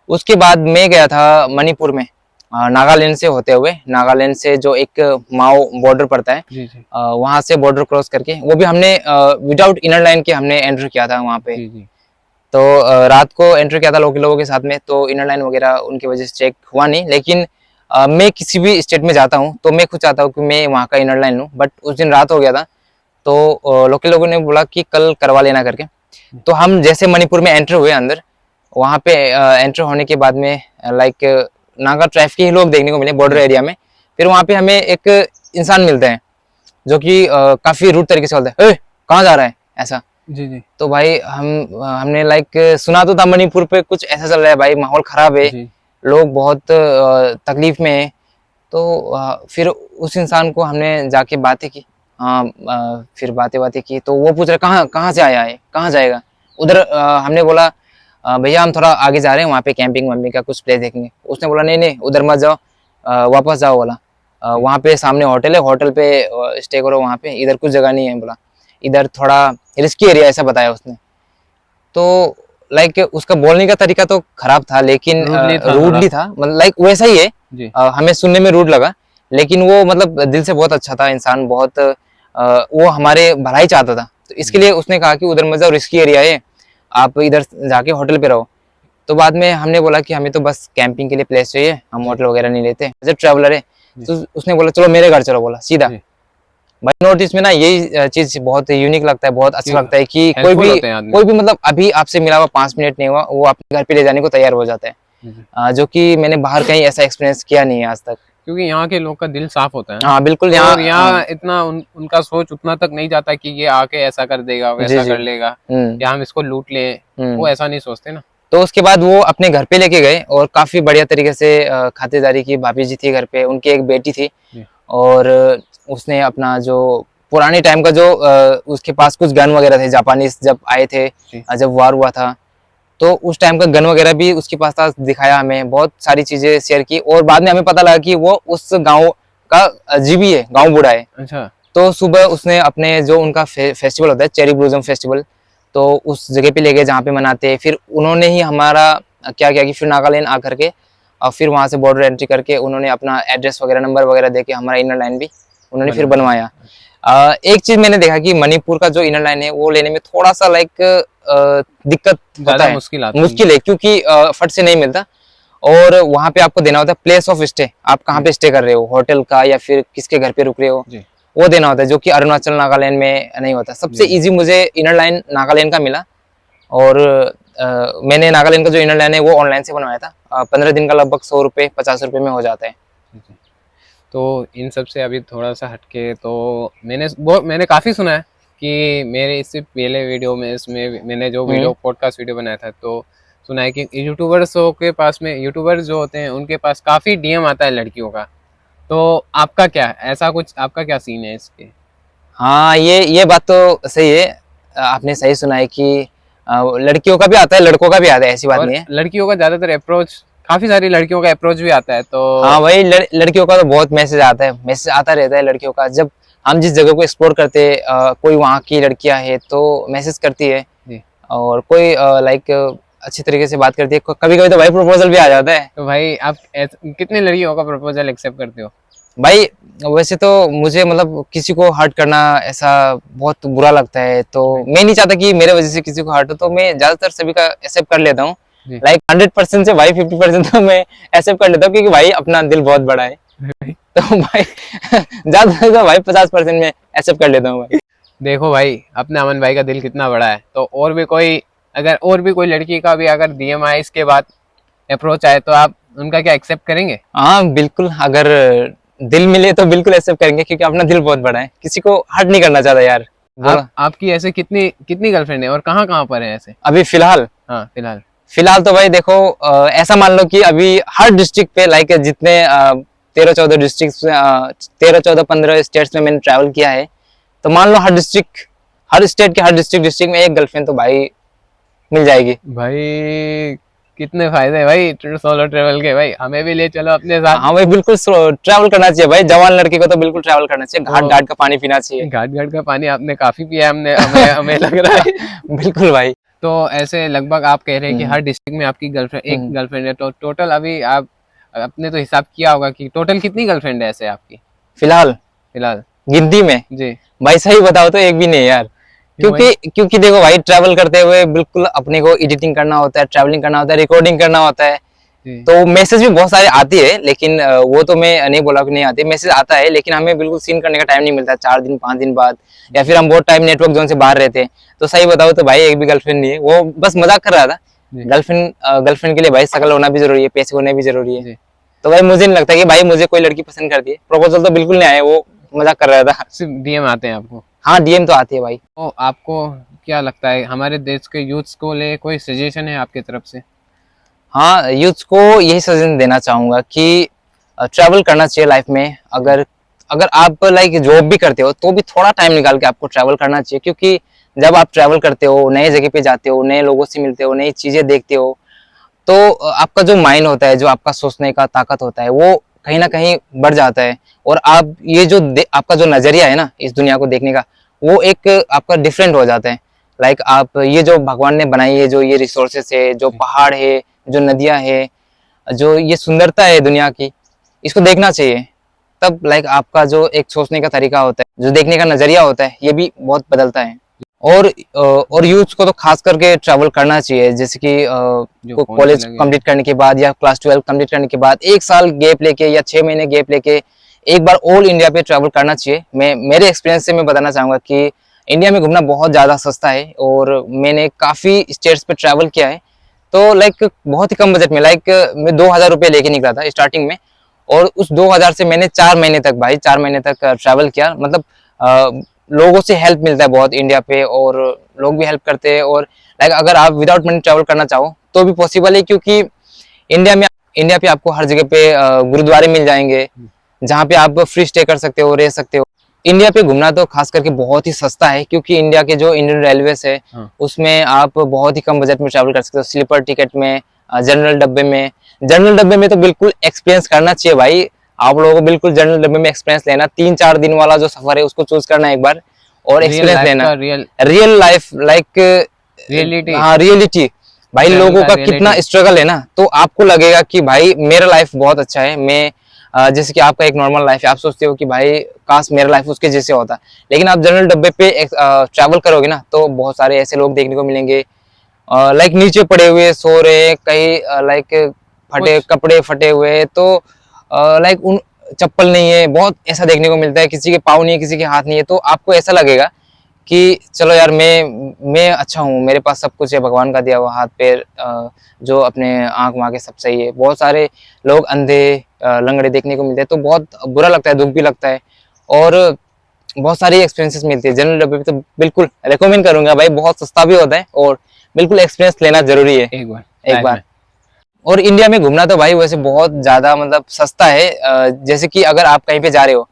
उसके बाद मैं गया था मणिपुर में, नागालैंड से होते हुए, नागालैंड से जो एक माओ बॉर्डर पड़ता है, जी जी वहाँ से बॉर्डर क्रॉस करके, वो भी हमने विदाउट इनर लाइन के हमने एंटर किया था वहाँ पे। जी जी तो रात को एंटर किया था लोकल लोगों के साथ में, तो इनर लाइन वगैरह उनकी वजह से चेक हुआ नहीं। लेकिन मैं किसी भी स्टेट में जाता हूँ तो मैं खुद चाहता हूँ कि मैं वहाँ का इनर लाइन लूँ, बट उस दिन रात हो गया था, तो लोकल लोगों ने बोला कि कल करवा लेना करके। तो हम जैसे मणिपुर में एंटर हुए अंदर, वहाँ पे एंटर होने के बाद में लाइक नागा ट्राइब के ही लोग देखने को मिले बॉर्डर एरिया में। फिर वहाँ पे हमें एक इंसान मिलते हैं जो कि काफ़ी रूड तरीके से बोलते हैं, ए कहाँ जा रहा है, ऐसा। जी जी तो भाई हमने लाइक सुना तो था मणिपुर पे कुछ ऐसा चल रहा है भाई, माहौल ख़राब है, जी लोग बहुत तकलीफ में हैं। तो फिर उस इंसान को हमने जाके बातें की, फिर बातें की, तो वो पूछ रहा कहाँ से आया है, कहाँ जाएगा उधर। हमने बोला भैया हम थोड़ा आगे जा रहे हैं, वहाँ पे कैंपिंग वैम्पिंग का कुछ प्लेस देखेंगे। उसने बोला नहीं उधर मत जाओ, वापस जाओ। बोला वहाँ पे सामने होटल है, होटल पे स्टे करो, वहाँ पे इधर कुछ जगह नहीं है। बोला इधर थोड़ा रिस्की एरिया, ऐसा बताया उसने। तो लाइक उसका बोलने का तरीका तो खराब था, लेकिन रूडली था, मतलब लाइक वैसा ही है जी हमें सुनने में रूड लगा, लेकिन वो मतलब दिल से बहुत अच्छा था इंसान, बहुत वो हमारे भलाई चाहता था। तो इसके लिए उसने कहा कि उधर मत जाओ, रिस्की एरिया है, आप इधर जाके होटल पे रहो। तो बाद में हमने बोला कि हमें तो बस कैंपिंग के लिए प्लेस चाहिए, हम होटल वगैरह नहीं लेते, एज ए ट्रैवलर है। तो उसने बोला चलो मेरे घर चलो, बोला सीधा। जी। भाई नॉर्थ ईस्ट में ना यही चीज बहुत यूनिक लगता है, बहुत अच्छा लगता है कि helpful होते हैं आदमी। कोई भी मतलब अभी आपसे मिला हुआ 5 मिनट नहीं हुआ, वो आपके घर पे ले जाने को तैयार हो जाता है, जो कि मैंने बाहर कहीं ऐसा एक्सपीरियंस किया नहीं है आज तक। क्योंकि यहाँ के लोग का दिल साफ होता है। हाँ बिल्कुल, और यहाँ इतना उनका सोच उतना तक नहीं जाता कि ये आके ऐसा कर देगा, वैसा कर लेगा, या हम इसको लूट लें, वो ऐसा नहीं सोचते ना। तो उसके बाद वो अपने घर पे लेके गए, और काफी बढ़िया तरीके से खातिरदारी की। भाभी जी थी घर पे, उनकी एक बेटी थी, और उसने अपना जो पुराने टाइम का जो उसके पास कुछ गन वगैरह थे, जापानीज जब आए थे, जब वार हुआ था, तो उस टाइम का गन वगैरह भी उसके पास था, दिखाया हमें, बहुत सारी चीजें शेयर की। और बाद में हमें पता लगा कि वो उस गांव का जीबी है, गांव बूढ़ा है। अच्छा। तो सुबह उसने अपने जो उनका फेस्टिवल होता है, चेरी ब्लॉसम फेस्टिवल, तो उस जगह पे ले गए जहाँ पे मनाते हैं। फिर उन्होंने ही हमारा क्या किया कि फिर नागालैंड आकर के और फिर वहाँ से बॉर्डर एंट्री करके उन्होंने अपना एड्रेस वगैरह नंबर वगैरह देके हमारा इनर लाइन भी उन्होंने फिर बनवाया। एक चीज मैंने देखा कि मणिपुर का जो इनर लाइन है वो लेने में थोड़ा सा लाइक दिक्कत होता ज्यादा है, मुश्किल है क्योंकि फट से नहीं मिलता। और वहाँ पे आपको देना होता है प्लेस ऑफ स्टे, आप कहाँ पे स्टे कर रहे हो, होटल का या फिर किसके घर पे रुक रहे हो, वो देना होता है, जो कि अरुणाचल नागालैंड में नहीं होता। सबसे इजी मुझे इनर लाइन नागालैंड का मिला। और मैंने नागालैंड का जो इनर लाइन है वो ऑनलाइन से बनवाया था। 15 दिन का लगभग 100 रुपये 50 रुपये में हो जाता है। तो इन सब से अभी थोड़ा सा हटके, तो मैंने काफ़ी सुना है कि मेरे इससे पहले वीडियो में इसमें मैंने जो वीडियो पॉडकास्ट वीडियो बनाया था, तो सुना है कि यूट्यूबर्सों के पास में, यूट्यूबर्स जो होते हैं उनके पास काफ़ी डीएम आता है लड़कियों का। तो आपका क्या ऐसा कुछ, आपका क्या सीन है इसके? हाँ, ये बात तो सही है, आपने सही सुना है कि लड़कियों का भी आता है लड़कों का भी आता है, ऐसी बात नहीं है। लड़कियों का ज्यादातर अप्रोच, काफी सारी लड़कियों का अप्रोच भी आता है। तो हाँ भाई, लड़कियों का तो बहुत मैसेज आता है, मैसेज आता रहता है लड़कियों का। जब हम जिस जगह को एक्सप्लोर करते हैं, कोई वहाँ की लड़कियां है तो मैसेज करती है जी। और कोई लाइक अच्छी तरीके से बात करती है। कभी कभी तो भाई प्रपोजल भी आ जाता है। तो भाई आप कितने लड़कियों का प्रपोजल एक्सेप्ट करते हो? भाई वैसे तो मुझे मतलब किसी को हर्ट करना ऐसा बहुत बुरा लगता है, तो मैं नहीं चाहता कि मेरे वजह से किसी को हर्ट हो, तो मैं ज्यादातर सभी का एक्सेप्ट कर लेता हूँ। लाइक 100% से भाई 50% तो मैं एक्सेप्ट कर लेता हूँ, क्योंकि भाई अपना दिल बहुत बड़ा है। तो भाई ज्यादातर तो भाई 50% में एक्सेप्ट कर लेता हूँ भाई। देखो भाई, अपने अमन भाई का दिल कितना बड़ा है, तो और भी कोई लड़की का भी अगर डीएम आए, इसके बाद अप्रोच आए, तो आप उनका क्या एक्सेप्ट करेंगे? हाँ बिल्कुल, अगर दिल मिले तो बिल्कुल एक्सेप्ट करेंगे, क्योंकि अपना दिल बहुत बड़ा है, किसी को हर्ट नहीं करना चाहता यार। आपकी ऐसे कितनी गर्लफ्रेंड है और कहाँ पर है ऐसे अभी फिलहाल? हाँ फिलहाल तो भाई देखो, ऐसा मान लो कि अभी हर डिस्ट्रिक्ट पे लाइक जितने 13-14 डिस्ट्रिक्ट, 13-14-15 स्टेट्स में मैंने ट्रैवल किया है, तो मान लो हर स्टेट के हर डिस्ट्रिक्ट में एक गर्लफ्रेंड तो भाई मिल जाएगी। भाई कितने फायदे हैं भाई सोलो ट्रेवल के, भाई हमें भी ले चलो अपने साथ। हाँ भाई, बिल्कुल ट्रैवल करना चाहिए भाई, जवान लड़की को तो बिल्कुल ट्रैवल करना चाहिए। घाट घाट का पानी पीना चाहिए। घाट घाट का पानी आपने काफी पिया है, हमें लग रहा है। बिल्कुल भाई। तो ऐसे लगभग आप कह रहे हैं कि हर डिस्ट्रिक्ट में आपकी एक गर्लफ्रेंड है, तो टोटल अभी आप अपने तो हिसाब किया होगा कि टोटल कितनी गर्लफ्रेंड है ऐसे आपकी फिलहाल गिनती में? जी भाई, सही बताओ तो एक भी नहीं यार। क्योंकि देखो भाई, ट्रैवल करते हुए बिल्कुल अपने को एडिटिंग करना होता है, ट्रैवलिंग करना होता है, रिकॉर्डिंग करना होता है, तो मैसेज भी बहुत सारे आती है, लेकिन वो तो मैं नहीं बोला कि नहीं आती, मैसेज आता है, लेकिन हमें बिल्कुल सीन करने का टाइम नहीं मिलता 4 दिन 5 दिन बाद, या फिर हम बहुत टाइम नेटवर्क जोन से बाहर रहते हैं। तो सही बताओ तो भाई एक भी गर्लफ्रेंड नहीं है, वो बस मजाक कर रहा था। गर्लफ्रेंड के लिए भाई शकल होना भी जरूरी है, पैसे होने भी जरूरी है। तो भाई मुझे नहीं लगता कि भाई मुझे कोई लड़की पसंद करती है। प्रपोजल तो बिल्कुल नहीं आया, वो मजाक कर रहा था। सिर्फ डीएम आते हैं आपको? हाँ, डीएम तो आती है भाई। तो आपको क्या लगता है, हमारे देश के यूथ्स को ले कोई सजेशन है आपकी तरफ से? हाँ, यूथ को यही सजेशन देना चाहूंगा कि ट्रैवल करना चाहिए लाइफ में। अगर आप लाइक जॉब भी करते हो तो भी थोड़ा टाइम निकाल के आपको ट्रैवल करना चाहिए, क्योंकि जब आप ट्रैवल करते हो, नए जगह पे जाते हो, नए लोगों से मिलते हो, नई चीजें देखते हो, तो आपका जो माइंड होता है, जो आपका सोचने का ताकत होता है, वो कहीं ना कहीं बढ़ जाता है। और आप ये जो आपका जो नजरिया है ना इस दुनिया को देखने का, वो एक आपका डिफरेंट हो जाता है। लाइक आप ये जो भगवान ने बनाई है, जो ये रिसोर्सेस है, जो पहाड़ है, जो नदियां है, जो ये सुंदरता है दुनिया की, इसको देखना चाहिए। तब लाइक आपका जो एक सोचने का तरीका होता है, जो देखने का नजरिया होता है, ये भी बहुत बदलता है। और यूथ को तो खास करके ट्रैवल करना चाहिए, जैसे कि कॉलेज कंप्लीट करने के बाद या क्लास 12 कंप्लीट करने के बाद 1 साल गैप लेके या 6 महीने गैप लेके एक बार ऑल इंडिया पे ट्रैवल करना चाहिए। मेरे एक्सपीरियंस से मैं बताना चाहूंगा कि इंडिया में घूमना बहुत ज्यादा सस्ता है, और मैंने काफी स्टेट्स पे ट्रैवल किया है। तो लाइक बहुत ही कम बजट में, लाइक मैं 2000 रुपये लेके निकला था स्टार्टिंग में, और उस 2000 से मैंने 4 महीने तक ट्रैवल किया। मतलब लोगों से हेल्प मिलता है बहुत इंडिया पे, और लोग भी हेल्प करते हैं। और लाइक अगर आप विदाउट मनी ट्रैवल करना चाहो तो भी पॉसिबल है, क्योंकि इंडिया पे आपको हर जगह पे गुरुद्वारे मिल जाएंगे, जहाँ पे आप फ्री स्टे कर सकते हो, रह सकते हो। इंडिया पे घूमना तो खास करके बहुत ही सस्ता है, क्योंकि इंडिया के जो इंडियन रेलवेज है उसमें आप बहुत ही कम बजट में ट्रैवल कर सकते हो। स्लीपर टिकट में, जनरल डब्बे में तो बिल्कुल एक्सपीरियंस करना चाहिए भाई। आप लोगों को बिल्कुल जनरल डब्बे में एक्सपीरियंस लेना, 3-4 दिन वाला जो सफर है उसको चूज करना एक बार, और एक्सपीरियंस लेना। Real life like reality. हाँ, रियलिटी भाई travel लोगों का का reality। कितना स्ट्रगल है ना, तो आपको लगेगा कि भाई मेरा लाइफ बहुत अच्छा है। मैं जैसे कि आपका एक नॉर्मल लाइफ है, आप सोचते हो कि भाई काश मेरा लाइफ उसके जैसे होता, लेकिन आप जनरल डब्बे पे ट्रैवल करोगे ना, तो बहुत सारे ऐसे लोग देखने को मिलेंगे लाइक नीचे पड़े हुए सो रहे हैं, कहीं लाइक फटे कुछ- कपड़े फटे हुए, तो लाइक उन चप्पल नहीं है, बहुत ऐसा देखने को मिलता है, किसी के पाँव नहीं है, किसी के हाथ नहीं है, तो आपको ऐसा लगेगा कि चलो यार मैं अच्छा हूँ, मेरे पास सब कुछ है, भगवान का दिया हुआ हाथ पैर जो अपने आंख वाँख के सब सही है। बहुत सारे लोग अंधे लंगड़े देखने को मिलते हैं, तो बहुत बुरा लगता है, दुख भी लगता है, और बहुत सारी एक्सपीरियंसेस मिलती है जनरल डब्बे पे। तो बिल्कुल रेकमेंड करूंगा भाई, बहुत सस्ता भी होता है और बिल्कुल एक्सपीरियंस लेना जरूरी है एक बार एक life बार। में। और इंडिया में घूमना तो भाई वैसे बहुत ज्यादा मतलब सस्ता है। जैसे कि अगर आप कहीं पे जा रहे हो,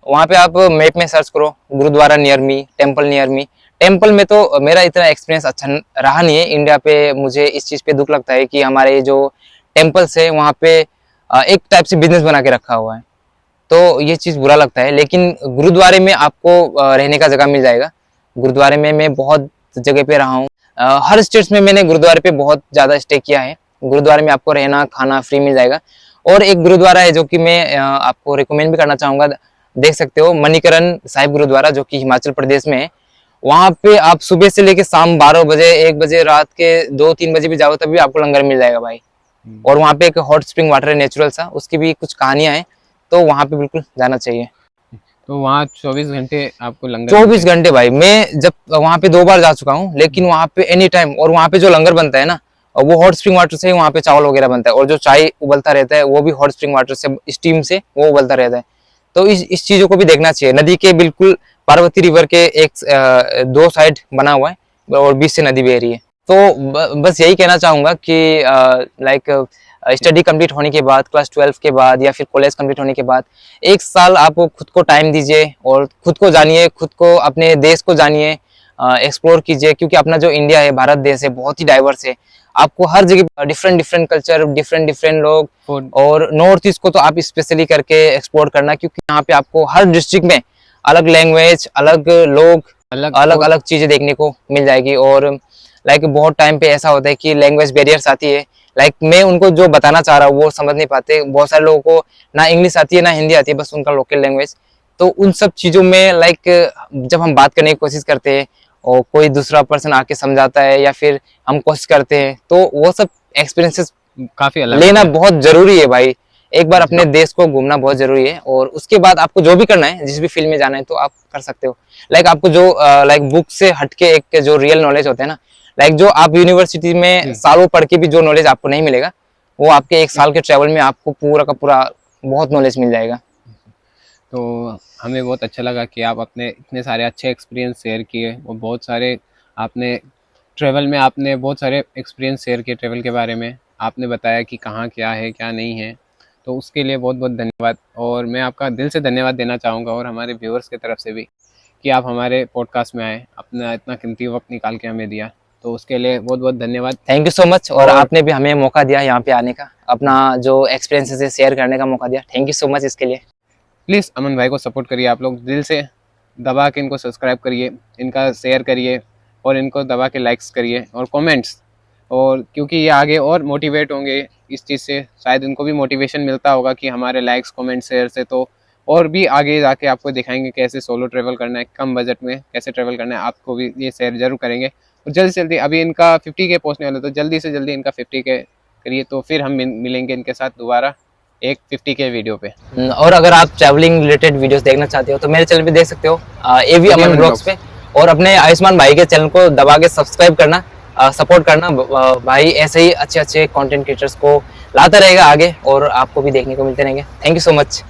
वहां पे आप मैप में सर्च करो gurdwara near me, temple near me. Temple में तो मेरा इतना एक्सपीरियंस अच्छा रहा नहीं है इंडिया पे। मुझे इस चीज पे दुख लगता है कि हमारे जो टेम्पल्स है वहाँ पे एक टाइप से बिजनेस बना के रखा हुआ है, तो ये चीज बुरा लगता है। लेकिन गुरुद्वारे में आपको रहने का जगह मिल जाएगा। गुरुद्वारे में मैं बहुत जगह पे रहा हूँ, हर स्टेट्स में मैंने गुरुद्वारे पे बहुत ज्यादा स्टे किया है। गुरुद्वारे में आपको रहना खाना फ्री मिल जाएगा। और एक गुरुद्वारा है जो कि मैं आपको रिकमेंड भी करना चाहूंगा, देख सकते हो, मणिकरण साहिब गुरुद्वारा, जो कि हिमाचल प्रदेश में है। वहां पे आप सुबह से लेके शाम 12 बजे 1 बजे रात के 2-3 बजे भी जाओ तभी आपको लंगर मिल जाएगा भाई। और वहाँ पे एक हॉट स्प्रिंग वाटर है नेचुरल सा, उसकी भी कुछ कहानियां हैं, तो वहाँ पे बिल्कुल जाना चाहिए। तो वहाँ 24 घंटे आपको लंगर 24 घंटे भाई, मैं जब वहाँ पे 2 बार जा चुका हूँ, लेकिन वहाँ पे एनी टाइम, और वहाँ पे जो लंगर बनता है ना, वो हॉट स्प्रिंग वाटर से ही वहाँ पे चावल वगैरह बनता है, और जो चाय उबलता रहता है वो भी हॉट स्प्रिंग वाटर से, स्टीम से वो उबलता रहता है। तो इस चीजों को भी देखना चाहिए। नदी के बिल्कुल पार्वती रिवर के एक 2 साइड बना हुआ है और बीच से नदी बह रही है। तो बस यही कहना चाहूंगा कि लाइक स्टडी कंप्लीट होने के बाद, क्लास 12 के बाद या फिर कॉलेज कंप्लीट होने के बाद 1 साल आप खुद को टाइम दीजिए और खुद को जानिए, खुद को अपने देश को जानिए, एक्सप्लोर कीजिए, क्योंकि अपना जो इंडिया है, भारत देश है, बहुत ही डाइवर्स है। आपको हर जगह different different culture, different different लोग, फूड और नॉर्थ ईस्ट को तो आप स्पेशली करके एक्सप्लोर करना, क्योंकि यहाँ पे आपको हर डिस्ट्रिक्ट में अलग लैंग्वेज, अलग लोग, अलग अलग चीजें देखने को मिल जाएगी। और लाइक बहुत टाइम पे ऐसा होता है कि लैंग्वेज बैरियर्स आती है, लाइक मैं उनको जो बताना चाह रहा हूँ वो समझ नहीं पाते। बहुत सारे लोगों को ना इंग्लिश आती है ना हिंदी आती है, बस उनका लोकल लैंग्वेज। तो उन सब चीजों में लाइक जब हम बात करने की कोशिश करते हैं और कोई दूसरा पर्सन आके समझाता है या फिर हम कोशिश करते हैं, तो वो सब एक्सपीरियंसेस काफी अलग लेना होता है। बहुत जरूरी है भाई। एक बार अपने देश को घूमना बहुत जरूरी है, और उसके बाद आपको जो भी करना है, जिस भी फील्ड में जाना है, तो आप कर सकते हो। लाइक आपको जो लाइक बुक से हटके एक जो रियल नॉलेज होता है ना, लाइक जो आप यूनिवर्सिटी में सालों पढ़ के भी जो नॉलेज आपको नहीं मिलेगा, वो आपके 1 साल के ट्रैवल में आपको पूरा का पूरा बहुत नॉलेज मिल जाएगा। तो हमें बहुत अच्छा लगा कि आप अपने इतने सारे अच्छे एक्सपीरियंस शेयर किए, और बहुत सारे आपने ट्रैवल में आपने बहुत सारे एक्सपीरियंस शेयर किए। ट्रैवल के बारे में आपने बताया कि कहाँ क्या है क्या नहीं है, तो उसके लिए बहुत बहुत धन्यवाद। और मैं आपका दिल से धन्यवाद देना चाहूँगा, और हमारे व्यूअर्स की तरफ से भी, कि आप हमारे पॉडकास्ट में आए, अपना इतना कीमती वक्त निकाल के हमें दिया, तो उसके लिए बहुत बहुत धन्यवाद। Thank you so much. और आपने भी हमें मौका दिया यहाँ पे आने का, अपना जो एक्सपीरियंसेस है शेयर करने का मौका दिया। थैंक यू सो मच इसके लिए। प्लीज़ अमन भाई को सपोर्ट करिए, आप लोग दिल से दबा के इनको सब्सक्राइब करिए, इनका शेयर करिए, और इनको दबा के लाइक्स करिए और कमेंट्स। और क्योंकि ये आगे और मोटिवेट होंगे इस चीज़ से, शायद उनको भी मोटिवेशन मिलता होगा कि हमारे लाइक्स कमेंट शेयर से, तो और भी आगे जाके आपको दिखाएंगे कैसे सोलो ट्रैवल करना है, कम बजट में कैसे ट्रैवल करना है, आपको भी ये शेयर जरूर करेंगे। और जल्दी से जल्दी, अभी इनका 50K पहुँचने वाला, तो जल्दी से जल्दी इनका 50K करिए, तो फिर हम मिलेंगे इनके साथ दोबारा एक 50K वीडियो पे। और अगर आप ट्रैवलिंग रिलेटेड वीडियोस देखना चाहते हो तो मेरे चैनल पे देख सकते हो, एवी अमन ब्लॉग्स पे। और अपने आयुष्मान भाई के चैनल को दबा के सब्सक्राइब करना, सपोर्ट करना। भाई ऐसे ही अच्छे अच्छे कंटेंट क्रिएटर्स को लाता रहेगा आगे, और आपको भी देखने को मिलते रहेंगे। Thank you so much.